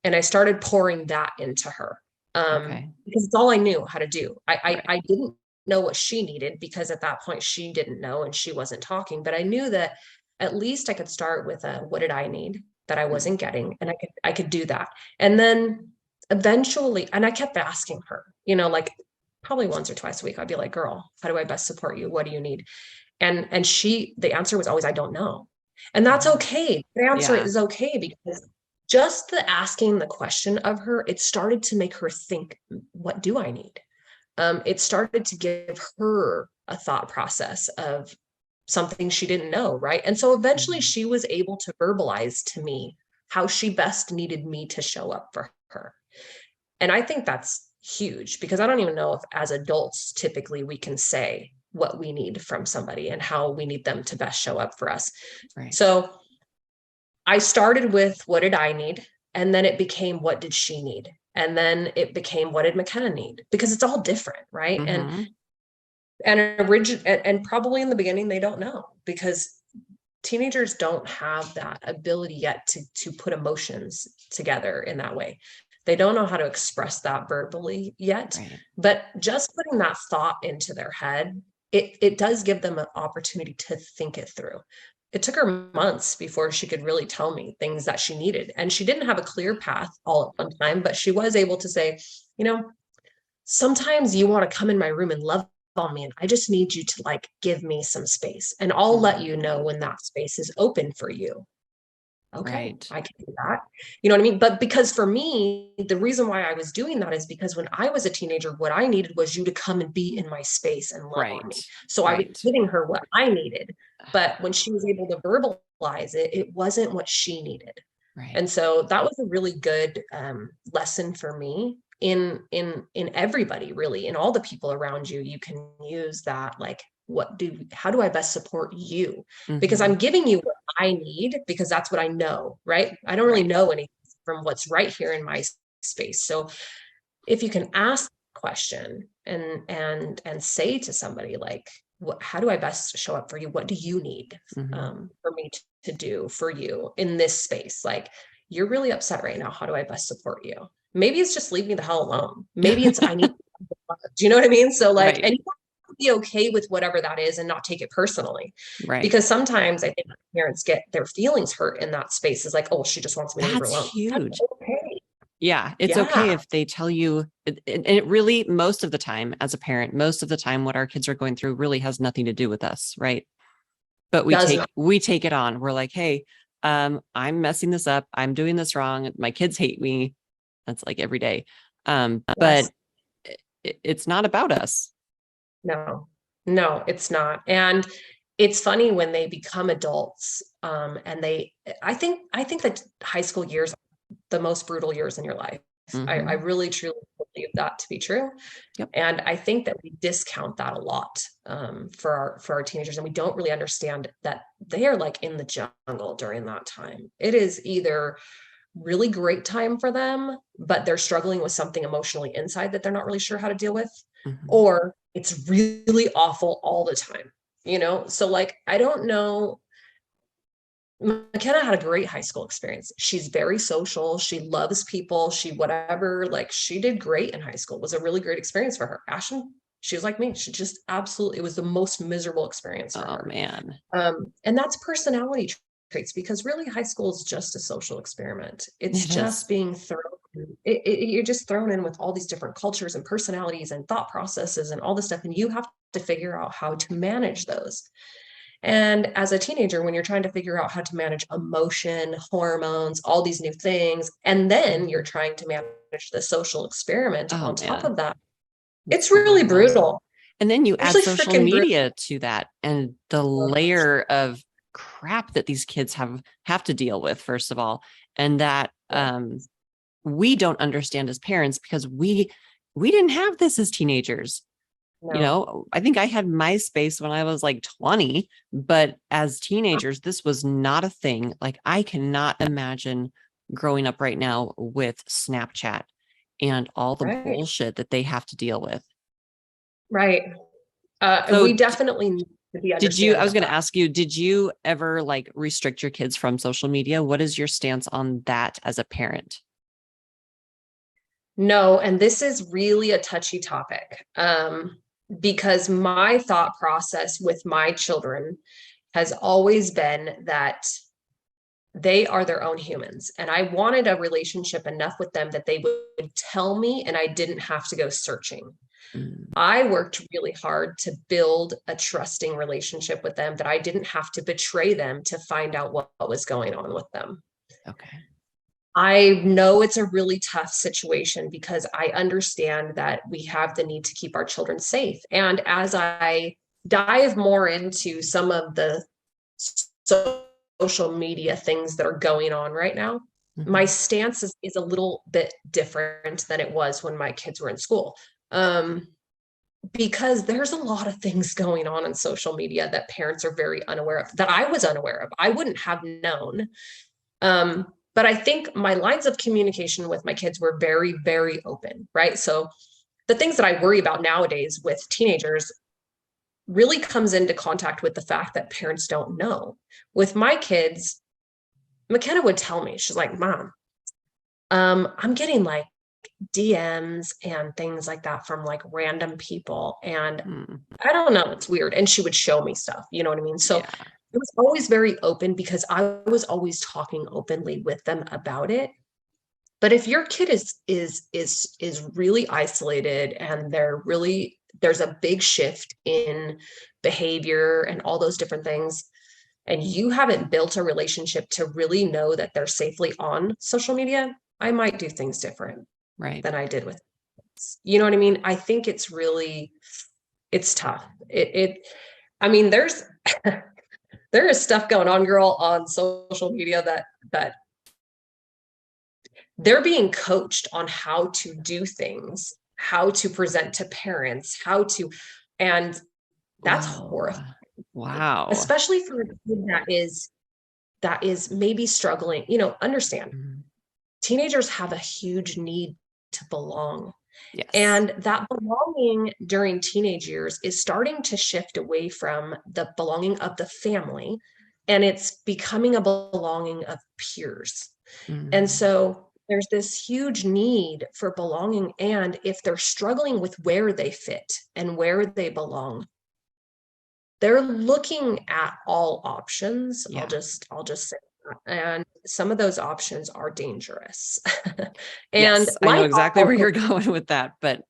and I started pouring that into her because it's all I knew how to do. I didn't know what she needed because at that point she didn't know and she wasn't talking, but I knew that at least I could start with what did I need that I wasn't getting? And I could do that. And then eventually, and I kept asking her, like probably once or twice a week, I'd be like, girl, how do I best support you? What do you need? And the answer was always, I don't know. And that's okay. The answer is okay, because just the asking the question of her, it started to make her think, what do I need? It started to give her a thought process of something she didn't know, right? And so eventually she was able to verbalize to me how she best needed me to show up for her. And I think that's huge, because I don't even know if as adults, typically we can say what we need from somebody and how we need them to best show up for us. Right. So I started with, what did I need? And then it became, what did she need? And then it became, what did McKenna need? Because it's all different, right? And probably in the beginning, they don't know, because teenagers don't have that ability yet to put emotions together in that way. They don't know how to express that verbally yet, but just putting that thought into their head, it does give them an opportunity to think it through. It took her months before she could really tell me things that she needed. And she didn't have a clear path all at one time, but she was able to say, sometimes you want to come in my room and love on me, and I just need you to give me some space, and I'll let you know when that space is open for you. Okay, I can do that. You know what I mean? But because for me, the reason why I was doing that is because when I was a teenager, what I needed was you to come and be in my space and love on me. So I was giving her what I needed, but when she was able to verbalize it, it wasn't what she needed. And so that was a really good lesson for me in everybody, really, in all the people around you. You can use that, how do I best support you? Because I'm giving you what I need, because that's what I know, right? I don't really know anything from what's right here in my space. So if you can ask a question and say to somebody, how do I best show up for you? What do you need for me to do for you in this space? You're really upset right now. How do I best support you? Maybe it's just leave me the hell alone. Maybe it's, I need, do you know what I mean? So and you be okay with whatever that is and not take it personally. Right. Because sometimes I think parents get their feelings hurt in that space. Is like, oh, she just wants me to leave her That's alone. That's huge. okay. Yeah. It's okay Yeah. if they tell you, and it really, most of the time, as a parent, most of the time, what our kids are going through really has nothing to do with us. Right. But Does not. we take it on. We're like, hey, I'm messing this up. I'm doing this wrong. My kids hate me. That's like every day. But Yes. it's not about us. No, no, it's not. And it's funny when they become adults, and I think that high school years are the most brutal years in your life. I Mm-hmm. really truly believe that to be true. Yep. And I think that we discount that a lot, for our teenagers, and we don't really understand that they are like in the jungle during that time. It is either really great time for them, but they're struggling with something emotionally inside that they're not really sure how to deal with, Mm-hmm. or it's really awful all the time, you know? So like, I don't know. McKenna had a great high school experience. She's very social. She loves people. She, whatever, like she did great in high school. It was a really great experience for her. Ashton, she was like me. She just absolutely, it was the most miserable experience for Oh her. man. And that's personality traits, because really high school is just a social experiment. It's It is. just being thrown, you're just thrown in with all these different cultures and personalities and thought processes and all this stuff. And you have to figure out how to manage those. And as a teenager, when you're trying to figure out how to manage emotion, hormones, all these new things, and then you're trying to manage the social experiment Oh on top man. of that, It's it's really brutal. brutal. And then you It's add really social freaking brutal. media to that and the layer of crap that these kids have to deal with, first of all. And that we don't understand as parents because we didn't have this as teenagers. You No, know, I think I had MySpace when I was like 20, but as teenagers, this was not a thing. Like I cannot imagine growing up right now with Snapchat and all the right, bullshit that they have to deal with. right. So We definitely need to be did you, I understanding was of going to that. ask you, did you ever like restrict your kids from social media? What is your stance on that as a parent? No, and this is really a touchy topic, because my thought process with my children has always been that they are their own humans. And I wanted a relationship enough with them that they would tell me and I didn't have to go searching. Mm, I worked really hard to build a trusting relationship with them that I didn't have to betray them to find out what was going on with them. okay. I know it's a really tough situation because I understand that we have the need to keep our children safe. And as I dive more into some of the social media things that are going on right now, my Mhm. stance is a little bit different than it was when my kids were in school. Because there's a lot of things going on social media that parents are very unaware of, that I was unaware of. I wouldn't have known. But I think my lines of communication with my kids were very, very open, right? So the things that I worry about nowadays with teenagers really comes into contact with the fact that parents don't know. With my kids, McKenna would tell me, she's like, Mom, I'm getting like DMs and things like that from like random people. And Mm, I don't know, it's weird. And she would show me stuff, you know what I mean? So yeah. it was always very open because I was always talking openly with them about it. But if your kid is really isolated and there's a big shift in behavior and all those different things, and you haven't built a relationship to really know that they're safely on social media, I might do things different Right. than I did with kids. You know what I mean? I think it's tough. I mean, there is stuff going on, girl, on social media that they're being coached on how to do things, how to present to parents, and that's Whoa. horrifying, Wow. especially for a kid that is maybe struggling. Understand, Mhm. teenagers have a huge need to belong. Yes. And that belonging during teenage years is starting to shift away from the belonging of the family, and it's becoming a belonging of peers. And Mhm. so there's this huge need for belonging. And if they're struggling with where they fit and where they belong, they're looking at all options. Yeah. I'll just say that. And some of those options are dangerous. And Yes, I know like exactly all, where you're going with that. But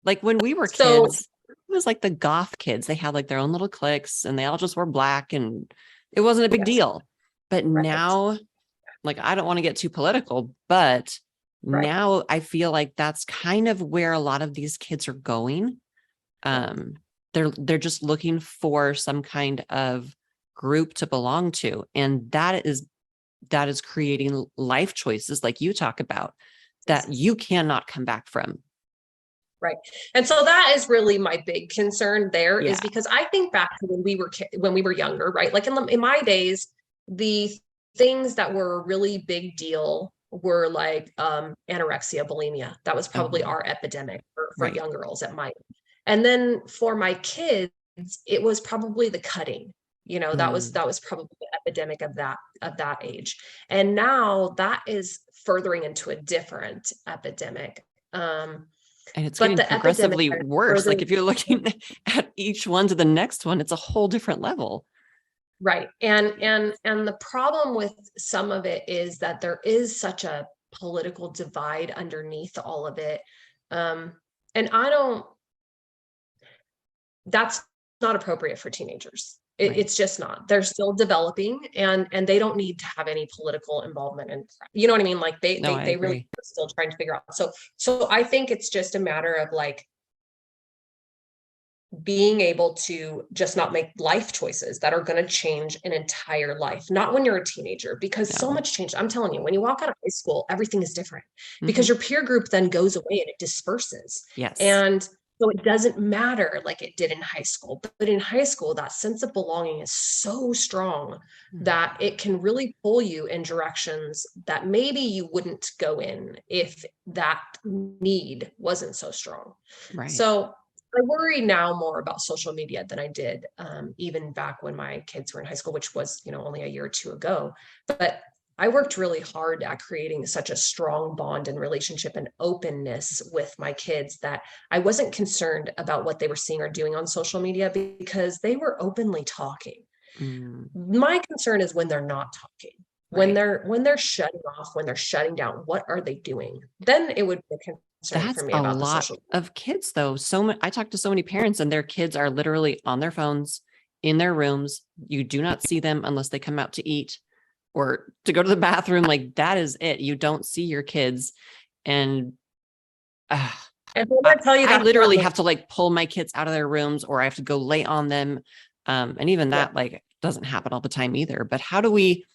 like when we were so kids, it was like the goth kids. They had like their own little cliques and they all just wore black and it wasn't a big yes, deal. But right, now, like, I don't want to get too political, but right, now I feel like that's kind of where a lot of these kids are going. right. Um, they're just looking for some kind of group to belong to. And that is creating life choices like you talk about that you cannot come back from. Right. And so that is really my big concern there, is Yeah. because I think back to when we were younger, right? Like in my days, the things that were a really big deal were like anorexia, bulimia. That was probably Oh, our epidemic for right. young girls at my. And then for my kids, it was probably the cutting. You know, Mm. that was probably the epidemic of that age. And now that is furthering into a different epidemic. And it's But getting the epidemic progressively that is worse. Like furthering, if you're looking at each one to the next one, it's a whole different level. right. And the problem with some of it is that there is such a political divide underneath all of it. Um, and I don't, that's not appropriate for teenagers. Right. It's just not. They're still developing, and they don't need to have any political involvement. And you know what I mean? Like No, I they really agree. are still trying to figure out. So I think it's just a matter of like being able to just not make life choices that are going to change an entire life, not when you're a teenager, because so No. much change. I'm telling you, when you walk out of high school, everything is different Hmm. because your peer group then goes away and it disperses. Yes. And so it doesn't matter like it did in high school. But in high school, that sense of belonging is so strong Mm. that it can really pull you in directions that maybe you wouldn't go in if that need wasn't so strong. Right. So I worry now more about social media than I did even back when my kids were in high school, which was, you know, only a year or two ago. But I worked really hard at creating such a strong bond and relationship and openness with my kids that I wasn't concerned about what they were seeing or doing on social media because they were openly talking. Mm. My concern is when they're not talking, Right. when they're shutting off, when they're shutting down, what are they doing? Then it would be a concern for That's me a about the lot social. of kids though. I talk to so many parents and their kids are literally on their phones in their rooms. You do not see them unless they come out to eat or to go to the bathroom. Like that is it. You don't see your kids. And uh, And I'm gonna tell you I that's not literally me. have to like pull my kids out of their rooms or I have to go lay on them. And even Yeah. that like doesn't happen all the time either. But how do we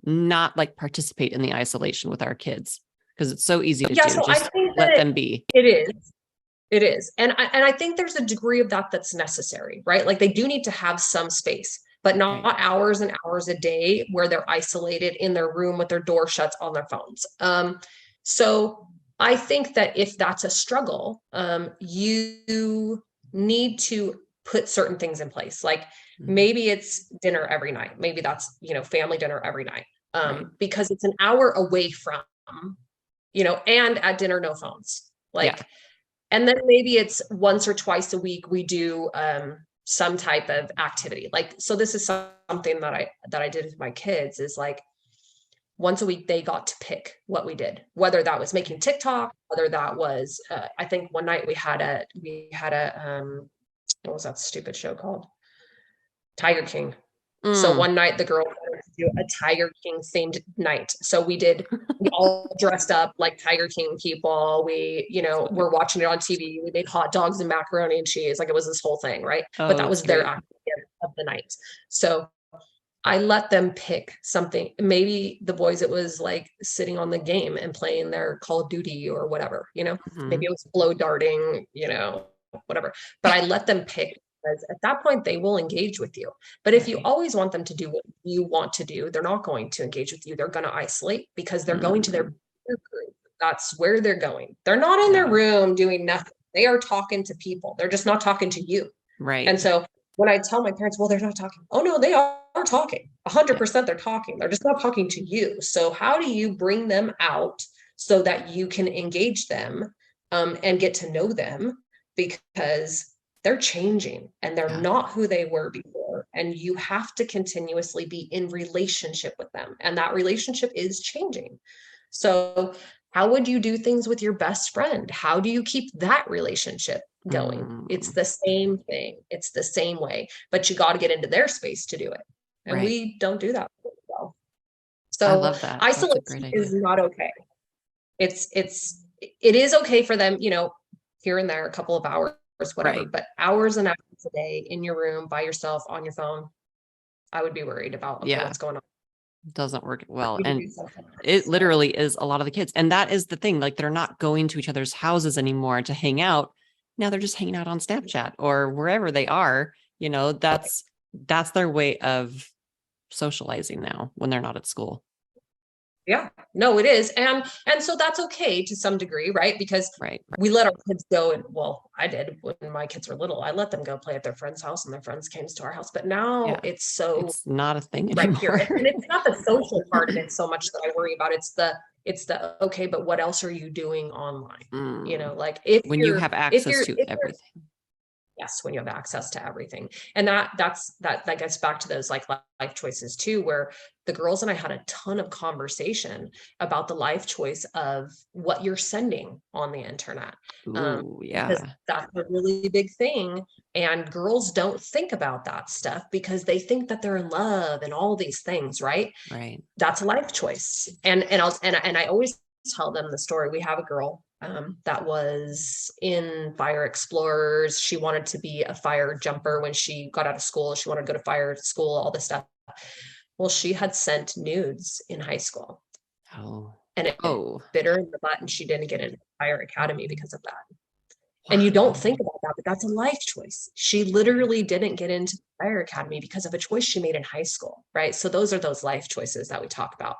not like participate in the isolation with our kids? Because it's so easy to Yeah, do. so I Just think that let them be. it is. It is. And I think there's a degree of that that's necessary, right? Like they do need to have some space, but Right. not hours and hours a day where they're isolated in their room with their door shuts on their phones. So I think that if that's a struggle, you need to put certain things in place. Like Mhm. maybe it's dinner every night. Maybe that's, you know, family dinner every night. Right. Because it's an hour away from, you know, and at dinner, no phones. Yeah. Like, and then maybe it's once or twice a week we do some type of activity. Like, so this is something that I did with my kids is like once a week they got to pick what we did, whether that was making TikTok, whether that was I think one night we had a what was that stupid show called? Tiger King. So Mm. one night the girl wanted to do a Tiger King themed night. So we all dressed up like Tiger King people. We, you That's know, funny. we're watching it on TV. We made hot dogs and macaroni and cheese. Like it was this whole thing, right? But Oh, that that's was their great. activity of the night. So I let them pick something. Maybe the boys, it was like sitting on the game and playing their Call of Duty or whatever, you know, maybe Mhm. it was blow darting, you know, whatever. But I let them pick because at that point they will engage with you. But if you Right. always want them to do what you want to do, they're not going to engage with you. They're going to isolate because they're going to their Mm. peer group. That's where they're going. They're not in their Yeah. room doing nothing. They are talking to people. They're just not talking to you. Right. And so when I tell my parents, well, they're not talking. Oh no, they are talking. Yeah. 100% they're talking. They're just not talking to you. So how do you bring them out so that you can engage them and get to know them? Because they're changing and they're Yeah. not who they were before. And you have to continuously be in relationship with them. And that relationship is changing. So how would you do things with your best friend? How do you keep that relationship going? It's the same thing. It's the same way, but you got to get into their space to do it. And Right. we don't do that well. I So love that. That's a great isolation idea. is not okay. It is okay for them, here and there, a couple of hours, whatever, Right. but hours and hours a day in your room by yourself on your phone, I would be worried about, okay, Yeah. what's going on? Doesn't work well. You can And do something it else. literally is a lot of the kids. And that is the thing. Like they're not going to each other's houses anymore to hang out. Now they're just hanging out on Snapchat or wherever they are. That's their way of socializing now when they're not at school. Yeah, no, it is. And so that's okay to some degree, right? Because Right. we let our kids go, and well, I did when my kids were little. I let them go play at their friend's house and their friends came to our house. But now Yeah. it's so It's not a thing right anymore. here. And it's not the social part of it so much that I worry about. It's the okay, but what else are you doing online? Like when you have access to everything. yes, when you have access to everything. And that gets back to those like life choices too, where the girls and I had a ton of conversation about the life choice of what you're sending on the internet. Ooh, Because yeah. that's a really big thing. And girls don't think about that stuff because they think that they're in love and all these things, right? Right. That's a life choice. And I always tell them the story. We have a girl that was in fire explorers. She wanted to be a fire jumper when she got out of school. She wanted to go to fire school, all this stuff. Well, she had sent nudes in high school. Oh. And it bit her in the butt, and she didn't get into fire academy because of that. Wow. And you don't think about that, but that's a life choice. She literally didn't get into the fire academy because of a choice she made in high school, right? So those are those life choices that we talk about.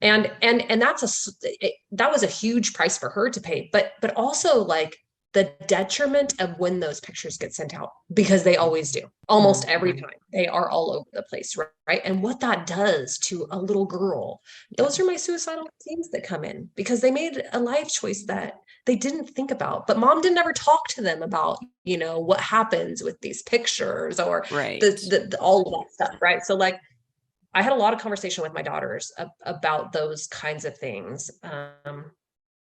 And that was a huge price for her to pay, but also like the detriment of when those pictures get sent out, because they always do, almost every time. They are all over the place, right? And what that does to a little girl, those are my suicidal teens that come in because they made a life choice that they didn't think about, but mom didn't ever talk to them about, what happens with these pictures or the all of that stuff, right? So like, I had a lot of conversation with my daughters about those kinds of things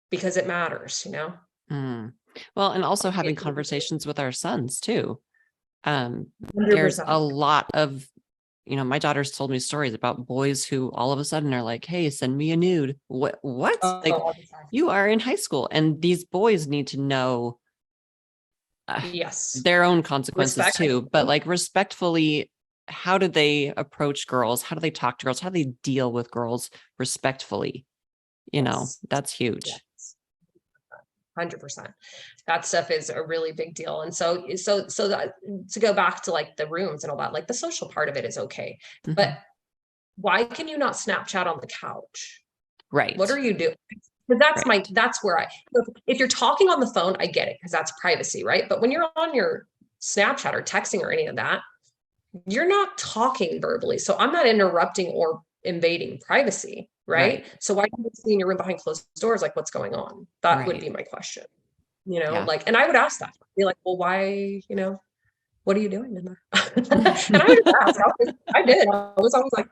because it matters, Well, and also having conversations with our sons too. 100%. There's a lot of, my daughter's told me stories about boys who all of a sudden are like, hey, send me a nude. What? Like, you are in high school, and these boys need to know yes, their own consequences too, but like respectfully, how do they approach girls? How do they talk to girls? How do they deal with girls respectfully? That's huge. Yes. 100%. That stuff is a really big deal. And so that, to go back to like the rooms and all that, like the social part of it is okay. But why can you not Snapchat on the couch? Right. What are you doing? Because that's where if you're talking on the phone, I get it because that's privacy, right? But when you're on your Snapchat or texting or any of that, you're not talking verbally. So I'm not interrupting or invading privacy, right? So why can't you be in your room behind closed doors? Like, what's going on? That would be my question. Like, and I would ask that. Be like, well, why, what are you doing in there? And I would ask. I did. I was always like,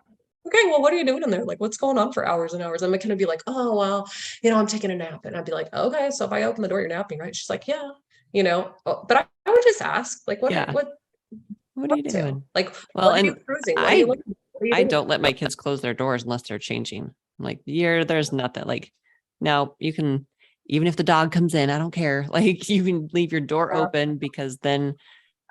okay, well, what are you doing in there? Like, what's going on for hours and hours? And McKenna would be like, oh, well, I'm taking a nap. And I'd be like, okay, so if I open the door, you're napping, right? She's like, yeah, but I would just ask, like, what are you doing? Like, well, what are you cruising? What are you looking for? I don't let my kids close their doors unless they're changing. I'm like, there's nothing. Like, no, you can, even if the dog comes in, I don't care. Like, you can leave your door open because then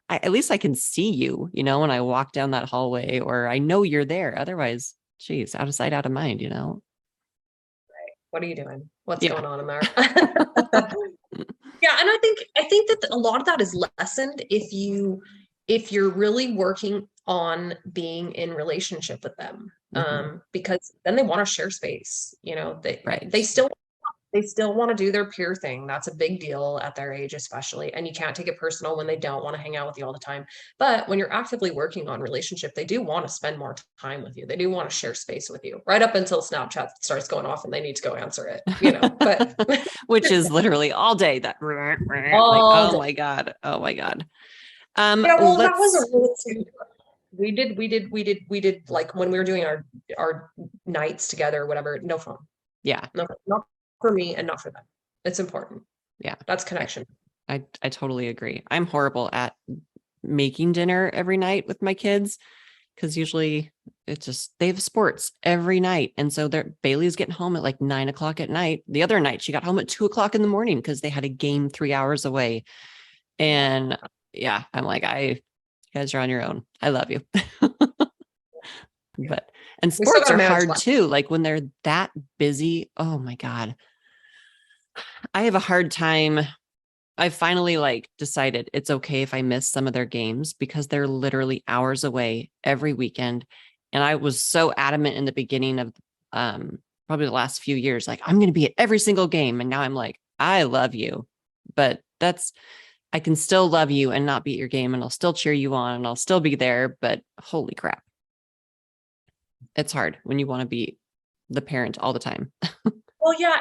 at least I can see you, when I walk down that hallway, or I know you're there. Otherwise, geez, out of sight, out of mind, Right. What are you doing? What's going on in there? Yeah. And I think that a lot of that is lessened if you're really working on being in relationship with them, because then they want to share space, they still They still want to do their peer thing. That's a big deal at their age, especially. And you can't take it personal when they don't want to hang out with you all the time. But when you're actively working on relationship, they do want to spend more time with you. They do want to share space with you, right up until Snapchat starts going off and they need to go answer it, but which is literally all day that like, all oh day. my God. Oh my God. Yeah, well, that was Let's a rule too. We did like when we were doing our nights together, whatever, no phone. yeah. No, not for me and not for them. It's important. Yeah. That's connection. I totally agree. I'm horrible at making dinner every night with my kids because usually it's just they have sports every night. And so Bailey's getting home at like 9 o'clock at night. The other night she got home at 2 o'clock in the morning because they had a game 3 hours away. And yeah, I'm like, you guys are on your own. I love you. And sports are hard too. Like when they're that busy. Oh my God. I have a hard time. I finally decided it's okay if I miss some of their games because they're literally hours away every weekend. And I was so adamant in the beginning of probably the last few years, like I'm going to be at every single game. And now I'm like, I love you, but I can still love you and not be at your game and I'll still cheer you on and I'll still be there. But holy crap. It's hard when you want to be the parent all the time. Well, yeah.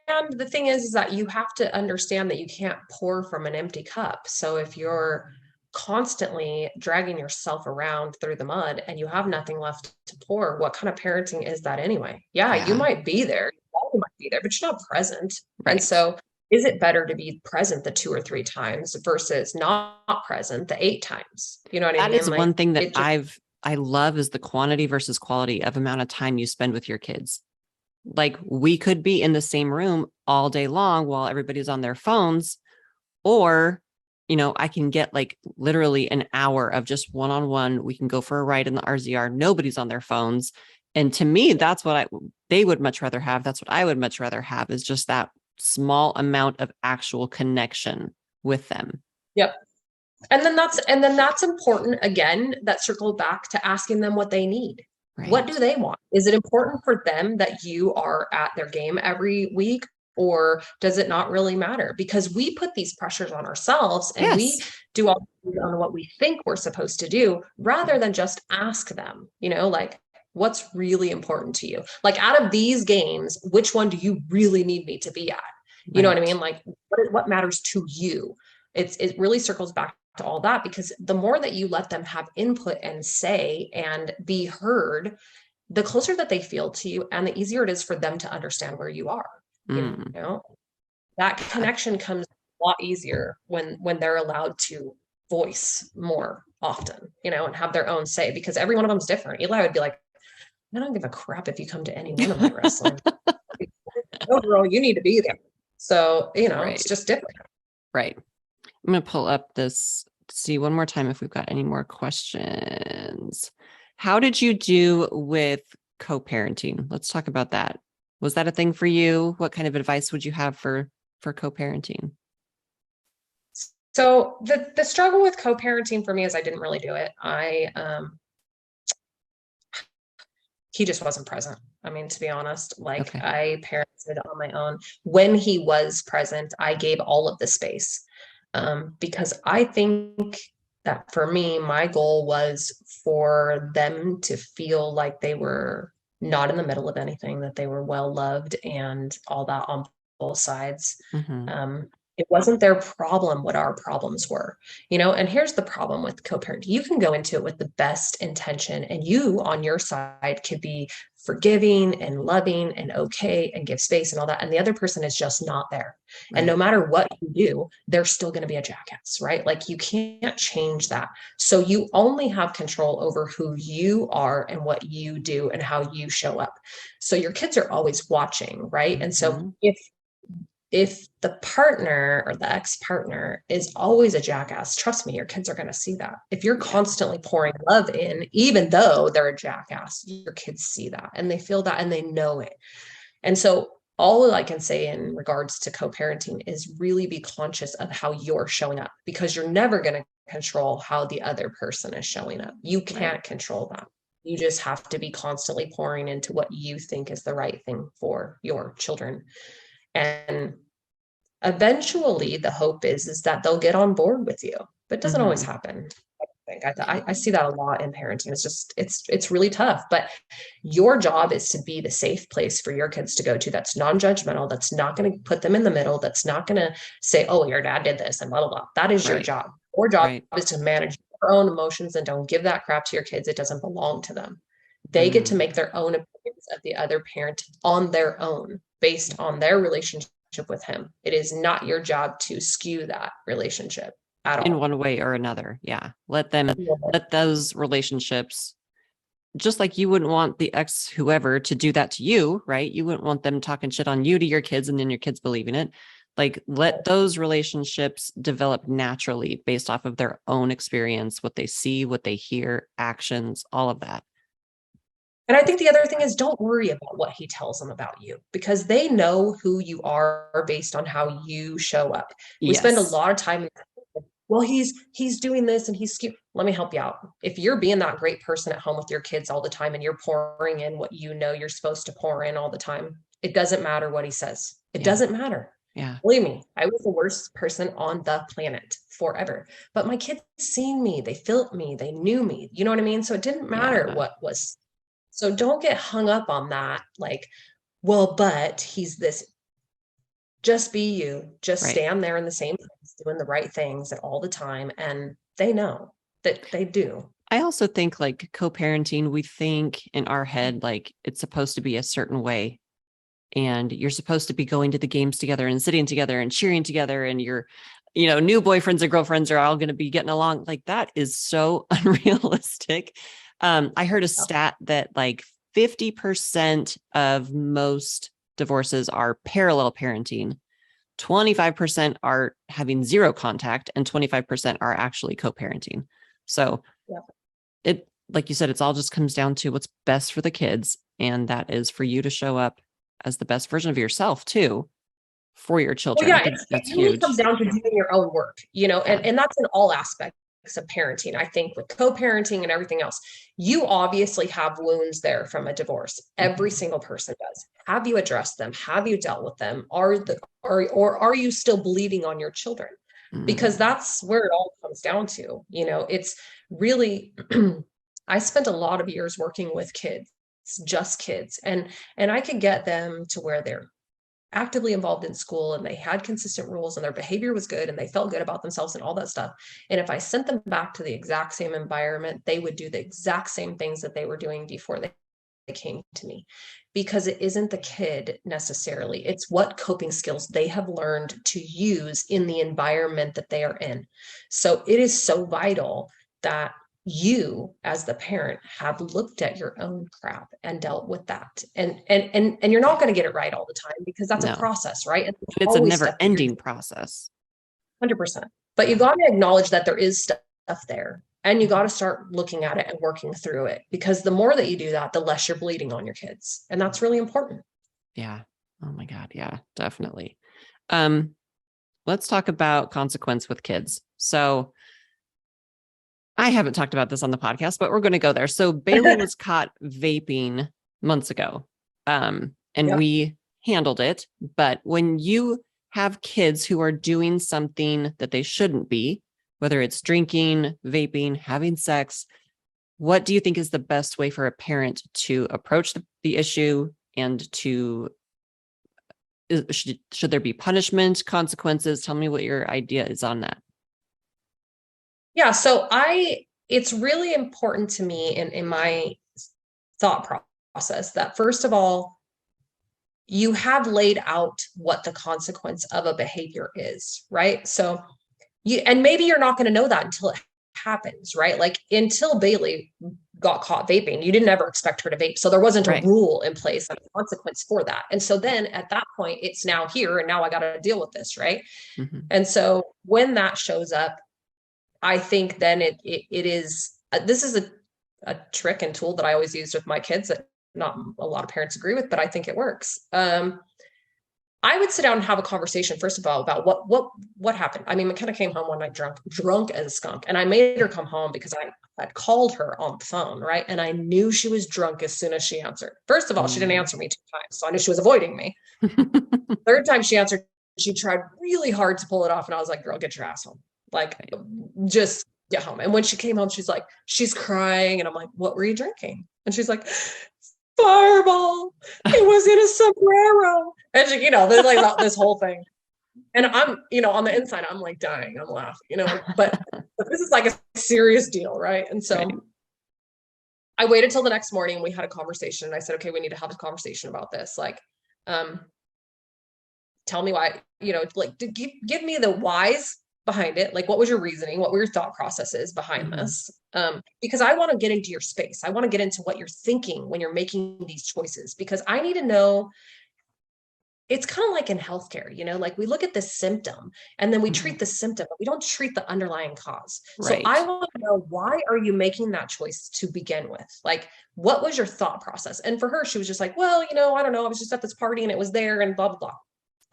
And the thing is that you have to understand that you can't pour from an empty cup. So if you're constantly dragging yourself around through the mud and you have nothing left to pour, what kind of parenting is that anyway? Yeah. You might be there, you might be there, but you're not present. Right. And so is it better to be present the 2 or 3 times versus not present the 8 times? You know what I mean? That is one thing that I love is the quantity versus quality of amount of time you spend with your kids. Like we could be in the same room all day long while everybody's on their phones, or, I can get literally an hour of just one-on-one. We can go for a ride in the RZR. Nobody's on their phones. And to me, that's what they would much rather have. That's what I would much rather have is just that small amount of actual connection with them. Yep. And then that's important. Again, that circled back to asking them what they need. Right. What do they want? Is it important for them that you are at their game every week? Or does it not really matter? Because we put these pressures on ourselves and we do all on what we think we're supposed to do rather than just ask them, what's really important to you? Like out of these games, which one do you really need me to be at? You know what I mean? Like what matters to you? It really circles back to all that, because the more that you let them have input and say and be heard, the closer that they feel to you and the easier it is for them to understand where you are. That connection comes a lot easier when they're allowed to voice more often, and have their own say, because every one of them's different. Eli would be like, I don't give a crap if you come to any one of my wrestling. Oh, girl, you need to be there. So, it's just different. Right. I'm going to pull up this, see one more time if we've got any more questions. How did you do with co-parenting? Let's talk about that. Was that a thing for you? What kind of advice would you have for co-parenting? So the struggle with co-parenting for me is I didn't really do it. He just wasn't present. I mean, to be honest, I parented on my own. When he was present, I gave all of the space. Because I think that for me, my goal was for them to feel like they were not in the middle of anything, that they were well loved and all that on both sides. It wasn't their problem what our problems were, and here's the problem with co-parenting. You can go into it with the best intention and you on your side could be forgiving and loving and okay and give space and all that. And the other person is just not there. Right. And no matter what you do, they're still going to be a jackass, right? Like you can't change that. So you only have control over who you are and what you do and how you show up. So your kids are always watching, right? And so if the partner or the ex-partner is always a jackass, trust me, your kids are going to see that. If you're constantly pouring love in, even though they're a jackass, your kids see that and they feel that and they know it. And so all I can say in regards to co-parenting is really be conscious of how you're showing up, because you're never going to control how the other person is showing up. You can't control that. You just have to be constantly pouring into what you think is the right thing for your children. And eventually the hope is that they'll get on board with you, but it doesn't always Mm-hmm. happen. I see that a lot in parenting. It's just, it's really tough, but your job is to be the safe place for your kids to go to. That's non-judgmental. That's not going to put them in the middle. That's not going to say, oh, your dad did this and blah, blah, blah. That is your Right. job. Your job Right. is to manage your own emotions and don't give that crap to your kids. It doesn't belong to them. They get to Mm. make their own opinions of the other parent on their own based on their relationship with him. It is not your job to skew that relationship at In all. one way or another. Yeah. Let those relationships, just like you wouldn't want the ex whoever to do that to you, right? You wouldn't want them talking shit on you to your kids and then your kids believing it. Like, let those relationships develop naturally based off of their own experience, what they see, what they hear, actions, all of that. And I think the other thing is don't worry about what he tells them about you because they know who you are based on how you show up. We spend a Yes. lot of time, well, he's doing this and he's skewed. Let me help you out. If you're being that great person at home with your kids all the time and you're pouring in what you know you're supposed to pour in all the time, it doesn't matter what he says. It Yeah. doesn't matter. Yeah. Believe me, I was the worst person on the planet forever. But my kids seen me, they felt me, they knew me. You know what I mean? So it didn't matter Yeah. what was. So don't get hung up on that. Like, well, but he's this. Just be you. Just Right. stand there in the same place, doing the right things at all the time. And they know that they do. I also think like co-parenting, we think in our head like it's supposed to be a certain way. And you're supposed to be going to the games together and sitting together and cheering together. And your, new boyfriends and girlfriends are all going to be getting along. Like, that is so unrealistic. I heard a stat that like 50% of most divorces are parallel parenting. 25% are having zero contact and 25% are actually co-parenting. So Yeah. it, like you said, it's all just comes down to what's best for the kids. And that is for you to show up as the best version of yourself too for your Well, children. I yeah, think it that's really huge. comes down to doing your own work, Yeah. and that's in all aspects of parenting. I think with co-parenting and everything else, you obviously have wounds there from a divorce. Every Mhm. single person does. Have you addressed them? Have you dealt with them? Or are you still bleeding on your children? Because Mhm. that's where it all comes down to. It's really I spent a lot of years working with kids, just kids, and I could get them to where they're actively involved in school and they had consistent rules and their behavior was good and they felt good about themselves and all that stuff. And if I sent them back to the exact same environment, they would do the exact same things that they were doing before they came to me, because it isn't the kid necessarily, it's what coping skills they have learned to use in the environment that they are in. So it is so vital that you as the parent have looked at your own crap and dealt with that, and you're not Yeah. going to get it right all the time because that's a No. process, right? And there's It's a always never stuff that you're ending process. 100%, but you Yeah. got to acknowledge that there is stuff there and you got to start looking at it and working through it, because the more that you do that, the less you're bleeding on your kids, and that's really important. Yeah. Oh my God. Yeah, definitely. Um, let's talk about consequence with kids. So I haven't talked about this on the podcast, but we're going to go there. So Bailey was caught vaping months ago. And Yep. we handled it. But when you have kids who are doing something that they shouldn't be, whether it's drinking, vaping, having sex, what do you think is the best way for a parent to approach the issue and to should there be punishment, consequences? Tell me what your idea is on that. Yeah, so it's really important to me in my thought process that first of all, you have laid out what the consequence of a behavior is, right? So and maybe you're not going to know that until it happens, right? Like until Bailey got caught vaping, you didn't ever expect her to vape. So there wasn't a Right. rule in place, a consequence for that. And so then at that point, it's now here and now I got to deal with this, right? Mm-hmm. And so when that shows up, I think then it is, this is a trick and tool that I always used with my kids that not a lot of parents agree with, but I think it works. I would sit down and have a conversation, first of all, about what happened. I mean, McKenna came home one night drunk as a skunk, and I made her come home because I had called her on the phone, right? And I knew she was drunk as soon as she answered. First of all, she didn't answer me 2 times, so I knew she was avoiding me. Third time she answered, she tried really hard to pull it off, and I was like, "Girl, get your ass home! Like, just get home." And when she came home, she's crying, and I'm like, "What were you drinking?" And she's like, Fireball. It was in a sombrero. And she, there's like this whole thing. And I'm, on the inside, I'm like dying. I'm laughing, but this is like a serious deal, right? And so I waited till the next morning. We had a conversation, and I said, "Okay, we need to have a conversation about this. Like, tell me why, like give me the whys behind it. Like, what was your reasoning? What were your thought processes behind this? Because I want to get into your space. I want to get into what you're thinking when you're making these choices, because I need to know." It's kind of like in healthcare, like we look at the symptom and then we treat the symptom, but we don't treat the underlying cause. Right. So I want to know, why are you making that choice to begin with? Like, what was your thought process? And for her, she was just like, "Well, I don't know. I was just at this party and it was there and blah, blah, blah."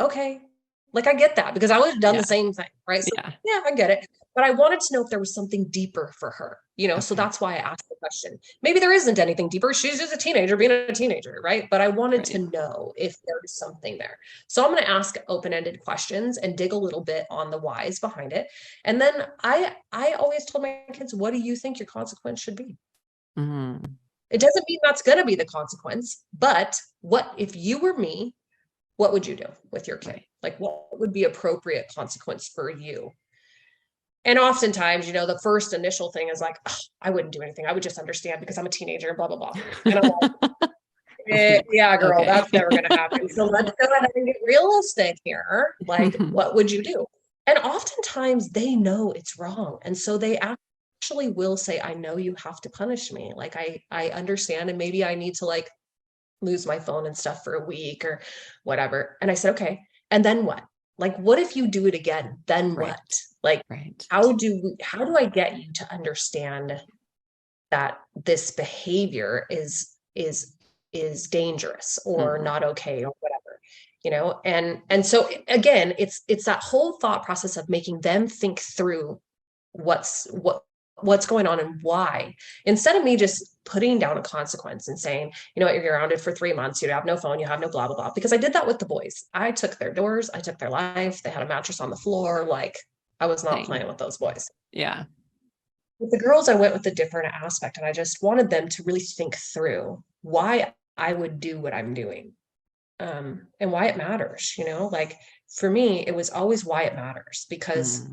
Okay. Like, I get that, because I would have done the same thing, right? So, yeah, I get it. But I wanted to know if there was something deeper for her, so that's why I asked the question. Maybe there isn't anything deeper. She's just a teenager being a teenager, right? But I wanted to know if there was something there. So I'm going to ask open-ended questions and dig a little bit on the whys behind it. And then I always told my kids, "What do you think your consequence should be?" It doesn't mean that's going to be the consequence, but what if you were me? What would you do with your kid? Like, what would be appropriate consequence for you? And oftentimes, the first initial thing is like, "I wouldn't do anything. I would just understand because I'm a teenager, blah, blah, blah." And I'm like, "Yeah, girl, that's never going to happen. So let's go ahead and get realistic here. Like, what would you do?" And oftentimes they know it's wrong. And so they actually will say, "I know you have to punish me. Like, I understand. And maybe I need to like lose my phone and stuff for a week or whatever." And I said, "Okay. And then what? Like, what if you do it again? Then what? Like, how do I get you to understand that this behavior is dangerous or not okay or whatever?" And so again, it's that whole thought process of making them think through what's going on and why, instead of me just putting down a consequence and saying, "You're grounded for 3 months, you have no phone, you have no blah, blah, blah." Because I did that with the boys. I took their doors, I took their life. They had a mattress on the floor. Like, I was not playing with those boys. Yeah. With the girls, I went with a different aspect, and I just wanted them to really think through why I would do what I'm doing, and why it matters. Like, for me, it was always why it matters, because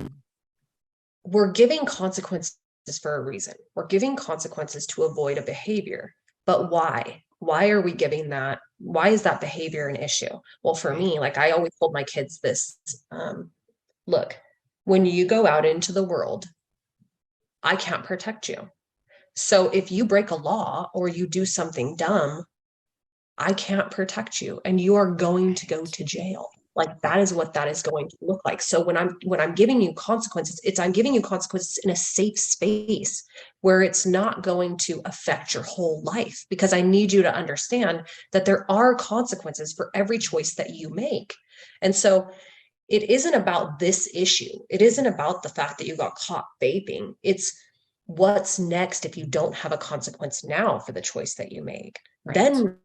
we're giving consequences for a reason. We're giving consequences to avoid a behavior. But why? Why are we giving that? Why is that behavior an issue? Well, for me, like, I always told my kids this, look, when you go out into the world, I can't protect you. So if you break a law or you do something dumb, I can't protect you, and you are going to go to jail. Like, that is what that is going to look like. So when I'm giving you consequences, I'm giving you consequences in a safe space where it's not going to affect your whole life, because I need you to understand that there are consequences for every choice that you make. And so it isn't about this issue. It isn't about the fact that you got caught vaping. It's what's next if you don't have a consequence now for the choice that you make. Then,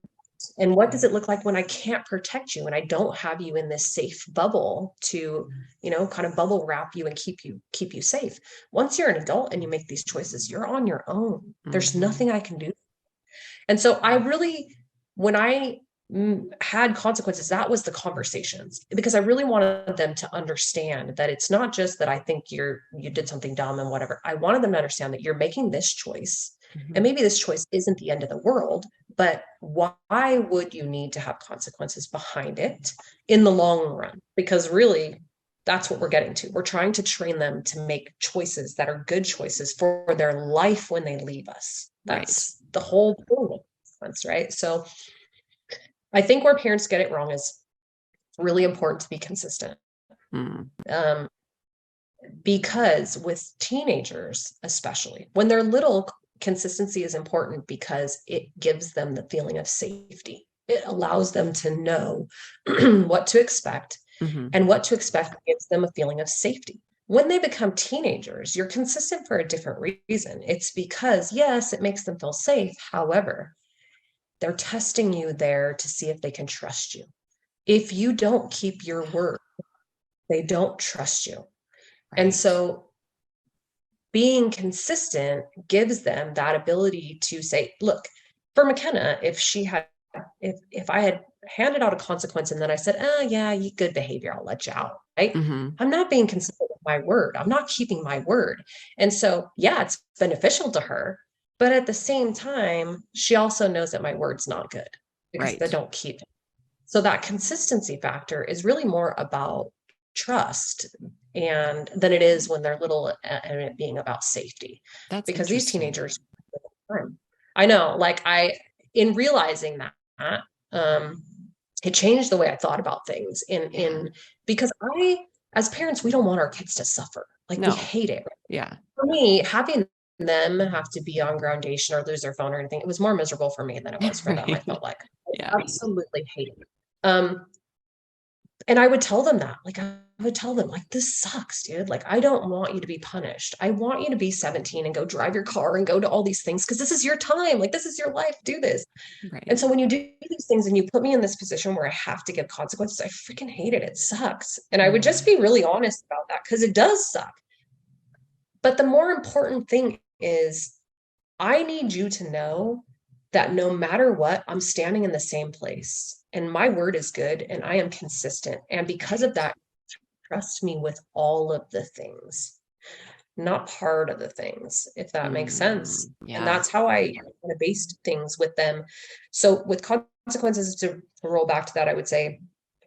and what does it look like when I can't protect you and I don't have you in this safe bubble to, kind of bubble wrap you and keep you safe? Once you're an adult and you make these choices, you're on your own. There's nothing I can do. And so I really, when I had consequences, that was the conversations, because I really wanted them to understand that it's not just that I think you did something dumb and whatever. I wanted them to understand that you're making this choice, and maybe this choice isn't the end of the world, but why would you need to have consequences behind it in the long run? Because really, that's what we're getting to. We're trying to train them to make choices that are good choices for their life when they leave us. That's the whole point, right? So I think where parents get it wrong is it's really important to be consistent. Because with teenagers, especially when they're little, consistency is important because it gives them the feeling of safety. it allows them to know what to expect, Mm-hmm. and what to expect gives them a feeling of safety. When they become teenagers, you're consistent for a different reason. It's because, yes, it makes them feel safe. However, they're testing you there to see if they can trust you. If you don't keep your word, they don't trust you. And Right. so being consistent gives them that ability to say, look, for McKenna, if I had handed out a consequence and then I said, oh yeah, you good behavior, I'll let you out, right? Mm-hmm. I'm not being consistent with my word. I'm not keeping my word. And so, yeah, it's beneficial to her. But at the same time, she also knows that my word's not good because they Right. don't keep it. So that consistency factor is really more about trust and than it is when they're little and it being about safety. That's Because these interesting. teenagers, I know, like in realizing that, it changed the way I thought about things Yeah. because as parents, we don't want our kids to suffer. Like we No. hate it. Yeah. For me, having them have to be on groundation or lose their phone or anything, it was more miserable for me than it was for them. I Right. felt like Yeah. I absolutely hated it. Um, and I would tell them that, like, I would tell them, like, this sucks, dude. Like, I don't want you to be punished. I want you to be 17 and go drive your car and go to all these things because this is your time. Like, this is your life. Do this. And Right. so when you do these things and you put me in this position where I have to give consequences, I freaking hate it. It sucks. And I would just Mm. be really honest about that because it does suck. But the more important thing is I need you to know that no matter what, I'm standing in the same place and my word is good and I am consistent. And because of Right. that, trust me with all of the things, not part of the things, if that makes sense. And Yeah. that's how I kind of based things with them. So with consequences, to roll back to that, I would say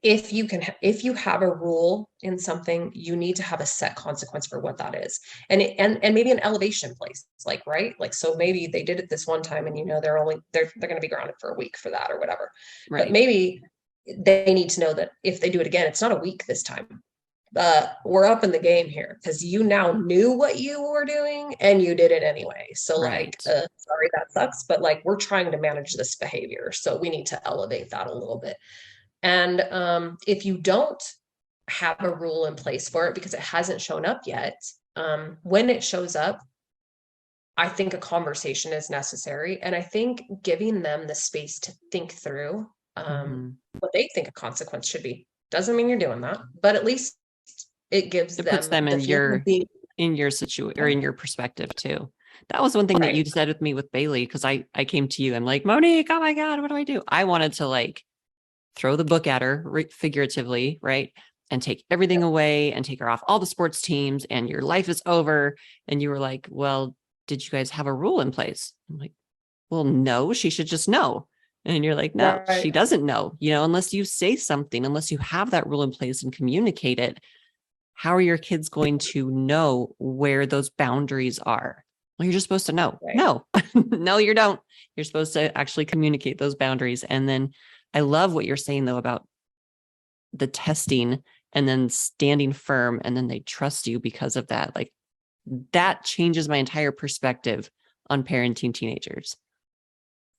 if you have a rule in something, you need to have a set consequence for what that is. And maybe an elevation place, like, right? Like, so maybe they did it this one time and they're going to be grounded for a week for that or whatever. But Right. maybe they need to know that if they do it again, it's not a week this time. We're up in the game here because you now knew what you were doing and you did it anyway. So like, Right. sorry, that sucks, but like we're trying to manage this behavior. So we need to elevate that a little bit. And if you don't have a rule in place for it because it hasn't shown up yet, when it shows up, I think a conversation is necessary. And I think giving them the space to think through Mm-hmm. what they think a consequence should be doesn't mean you're doing that, but at least it gives It puts them them the feeling of being in your situation or in your perspective too. That was one thing that you right. said with me with Bailey, because I came to you. I'm like, Monique, oh my God, what do I do? I wanted to like throw the book at her figuratively, right? And take everything away and take her off all the sports teams and your life is over. And you were like, well, did you guys have a rule in place? I'm like, well, no, she should just know. And you're like, no, she Right. doesn't know, unless you say something, unless you have that rule in place and communicate it. How are your kids going to know where those boundaries are? Well, you're just supposed to know. Right. No, no, you don't. You're supposed to actually communicate those boundaries. And then I love what you're saying, though, about the testing and then standing firm. And then they trust you because of that. Like that changes my entire perspective on parenting teenagers.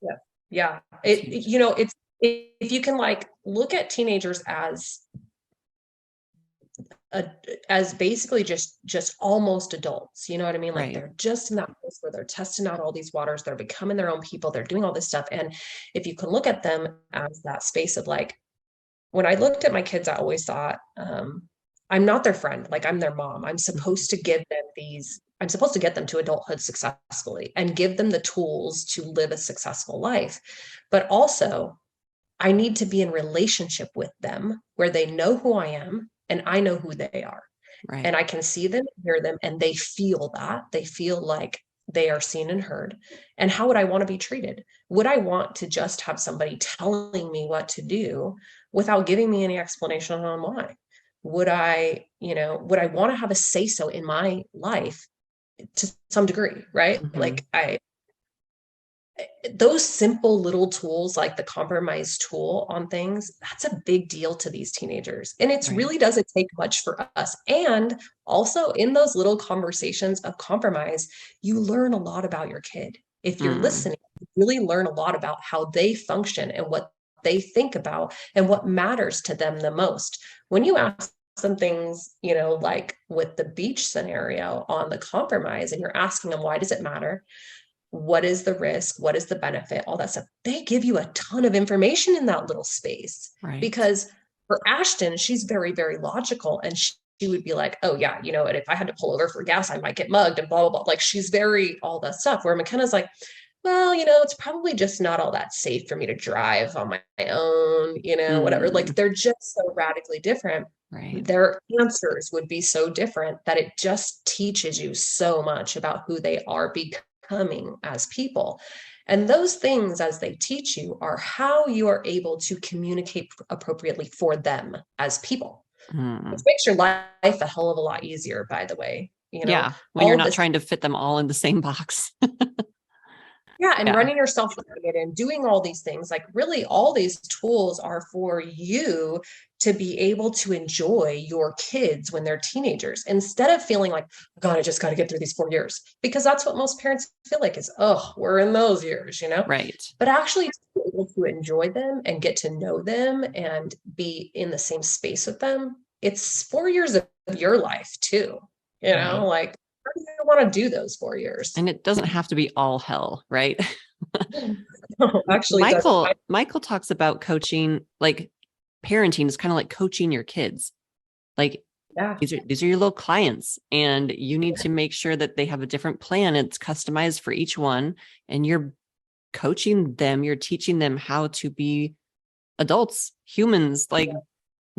Yeah. Yeah. That's huge. It's if you can like look at teenagers a, as basically just almost adults, you know what I mean? Like Right. they're just in that place where they're testing out all these waters, they're becoming their own people, they're doing all this stuff. And if you can look at them as that space of like, when I looked at my kids, I always thought, I'm not their friend, like I'm their mom. I'm supposed to get them to adulthood successfully and give them the tools to live a successful life. But also I need to be in relationship with them where they know who I am and I know who they are. And Right. I can see them, hear them, and they feel that. They feel like they are seen and heard. And how would I want to be treated? Would I want to just have somebody telling me what to do without giving me any explanation on why? Would I want to have a say so in my life to some degree, right? Mm-hmm. Like those simple little tools like the compromise tool on things, that's a big deal to these teenagers. And it Right. really doesn't take much for us. And also in those little conversations of compromise, you learn a lot about your kid. If you're Mm. listening, you really learn a lot about how they function and what they think about and what matters to them the most. When you ask some things, like with the beach scenario on the compromise, and you're asking them, why does it matter? What is the risk? What is the benefit? All that stuff. They give you a ton of information in that little space. Right. Because for Ashton, she's very, very logical. And she would be like, oh yeah, and if I had to pull over for gas, I might get mugged and blah, blah, blah. Like she's very, all that stuff. Where McKenna's like, well, it's probably just not all that safe for me to drive on my own, whatever. Like they're just so radically different. Right. Their answers would be so different that it just teaches you so much about who they are becoming as people. And those things, as they teach you, are how you are able to communicate appropriately for them as people. Which makes your life a hell of a lot easier, by the way. Yeah, when you're not trying to fit them all in the same box. Yeah. And running yourself and doing all these things, like really all these tools are for you to be able to enjoy your kids when they're teenagers, instead of feeling like, God, I just got to get through these 4 years, because that's what most parents feel like is, oh, we're in those years, Right. But actually to be able to enjoy them and get to know them and be in the same space with them. It's 4 years of your life too, like, how do you want to do those 4 years? And it doesn't have to be all hell, right? No, actually, Michael talks about coaching, like parenting is kind of like coaching your kids. Like, these are your little clients, and you need to make sure that they have a different plan. It's customized for each one, and you're coaching them. You're teaching them how to be adults, humans, like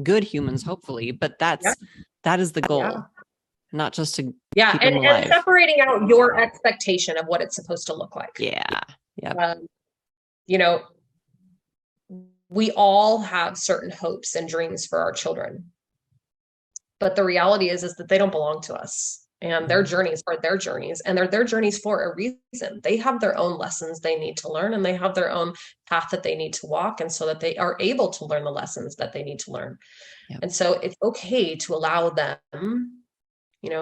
good humans, hopefully. But that is the goal. Not just to keep them alive. And separating out your expectation of what it's supposed to look like. Yeah. We all have certain hopes and dreams for our children, but the reality is that they don't belong to us, and their journeys are their journeys, and they're their journeys for a reason. They have their own lessons they need to learn, and they have their own path that they need to walk, and so that they are able to learn the lessons that they need to learn. Yep. And so it's okay to allow them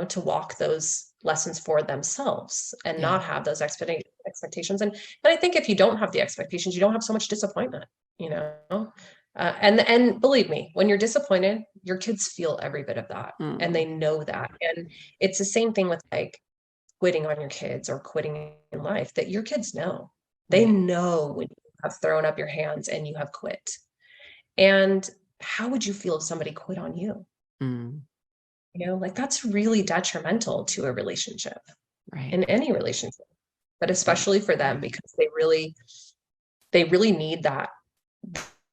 to walk those lessons for themselves and not have those expectations. And I think if you don't have the expectations, you don't have so much disappointment, and believe me, when you're disappointed, your kids feel every bit of that, and they know that. And it's the same thing with like quitting on your kids or quitting in life, that your kids know. They know when you have thrown up your hands and you have quit. And how would you feel if somebody quit on you? Like that's really detrimental to a relationship, right? In any relationship, but especially for them, because they really need that.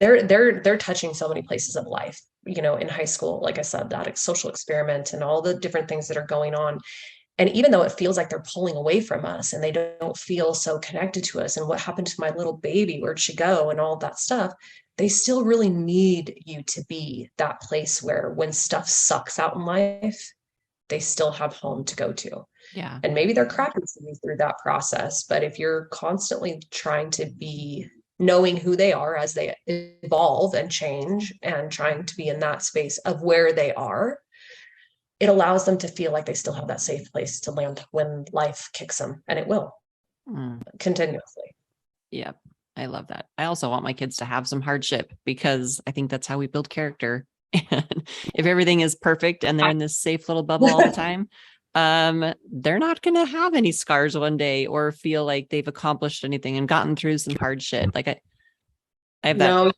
They're touching so many places of life, in high school, like I said, that social experiment and all the different things that are going on. And even though it feels like they're pulling away from us and they don't feel so connected to us, and what happened to my little baby, where'd she go, and all that stuff, they still really need you to be that place where when stuff sucks out in life, they still have home to go to. Yeah. And maybe they're crappy to you through that process. But if you're constantly trying to be knowing who they are as they evolve and change, and trying to be in that space of where they are, it allows them to feel like they still have that safe place to land when life kicks them, and it will continuously. Yep. I love that. I also want my kids to have some hardship, because I think that's how we build character. And if everything is perfect and they're in this safe little bubble all the time, they're not going to have any scars one day or feel like they've accomplished anything and gotten through some hard shit. Like I have that. No,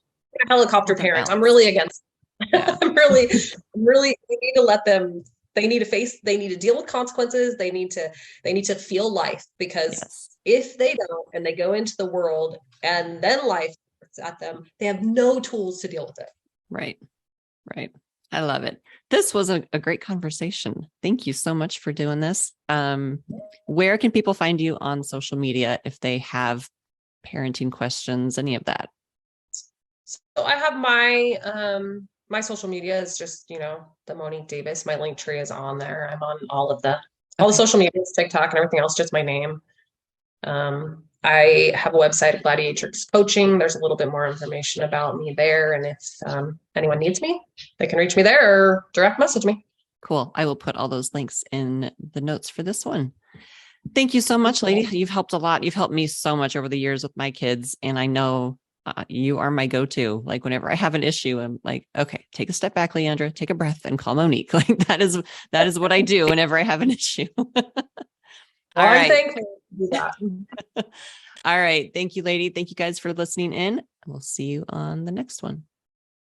helicopter parents. I'm really against. Yeah. I'm really, we need to let them. They need to deal with consequences. They need to feel life, because if they don't, and they go into the world and then life hits at them, they have no tools to deal with it. Right. I love it. This was a great conversation. Thank you so much for doing this. Where can people find you on social media if they have parenting questions, any of that? So I have my social media is just, the Monique Davis. My link tree is on there. I'm on all the social medias, TikTok and everything else, just my name. I have a website, Gladiatrix Coaching. There's a little bit more information about me there. And if anyone needs me, they can reach me there or direct message me. Cool. I will put all those links in the notes for this one. Thank you so much, lady. You've helped a lot. You've helped me so much over the years with my kids. And I know You are my go-to. Like whenever I have an issue, I'm like, okay, take a step back, Leandra, take a breath and call Monique. Like that is what I do whenever I have an issue. Well, All I'm right. thankful to do that. All right. Thank you, lady. Thank you guys for listening in. We'll see you on the next one.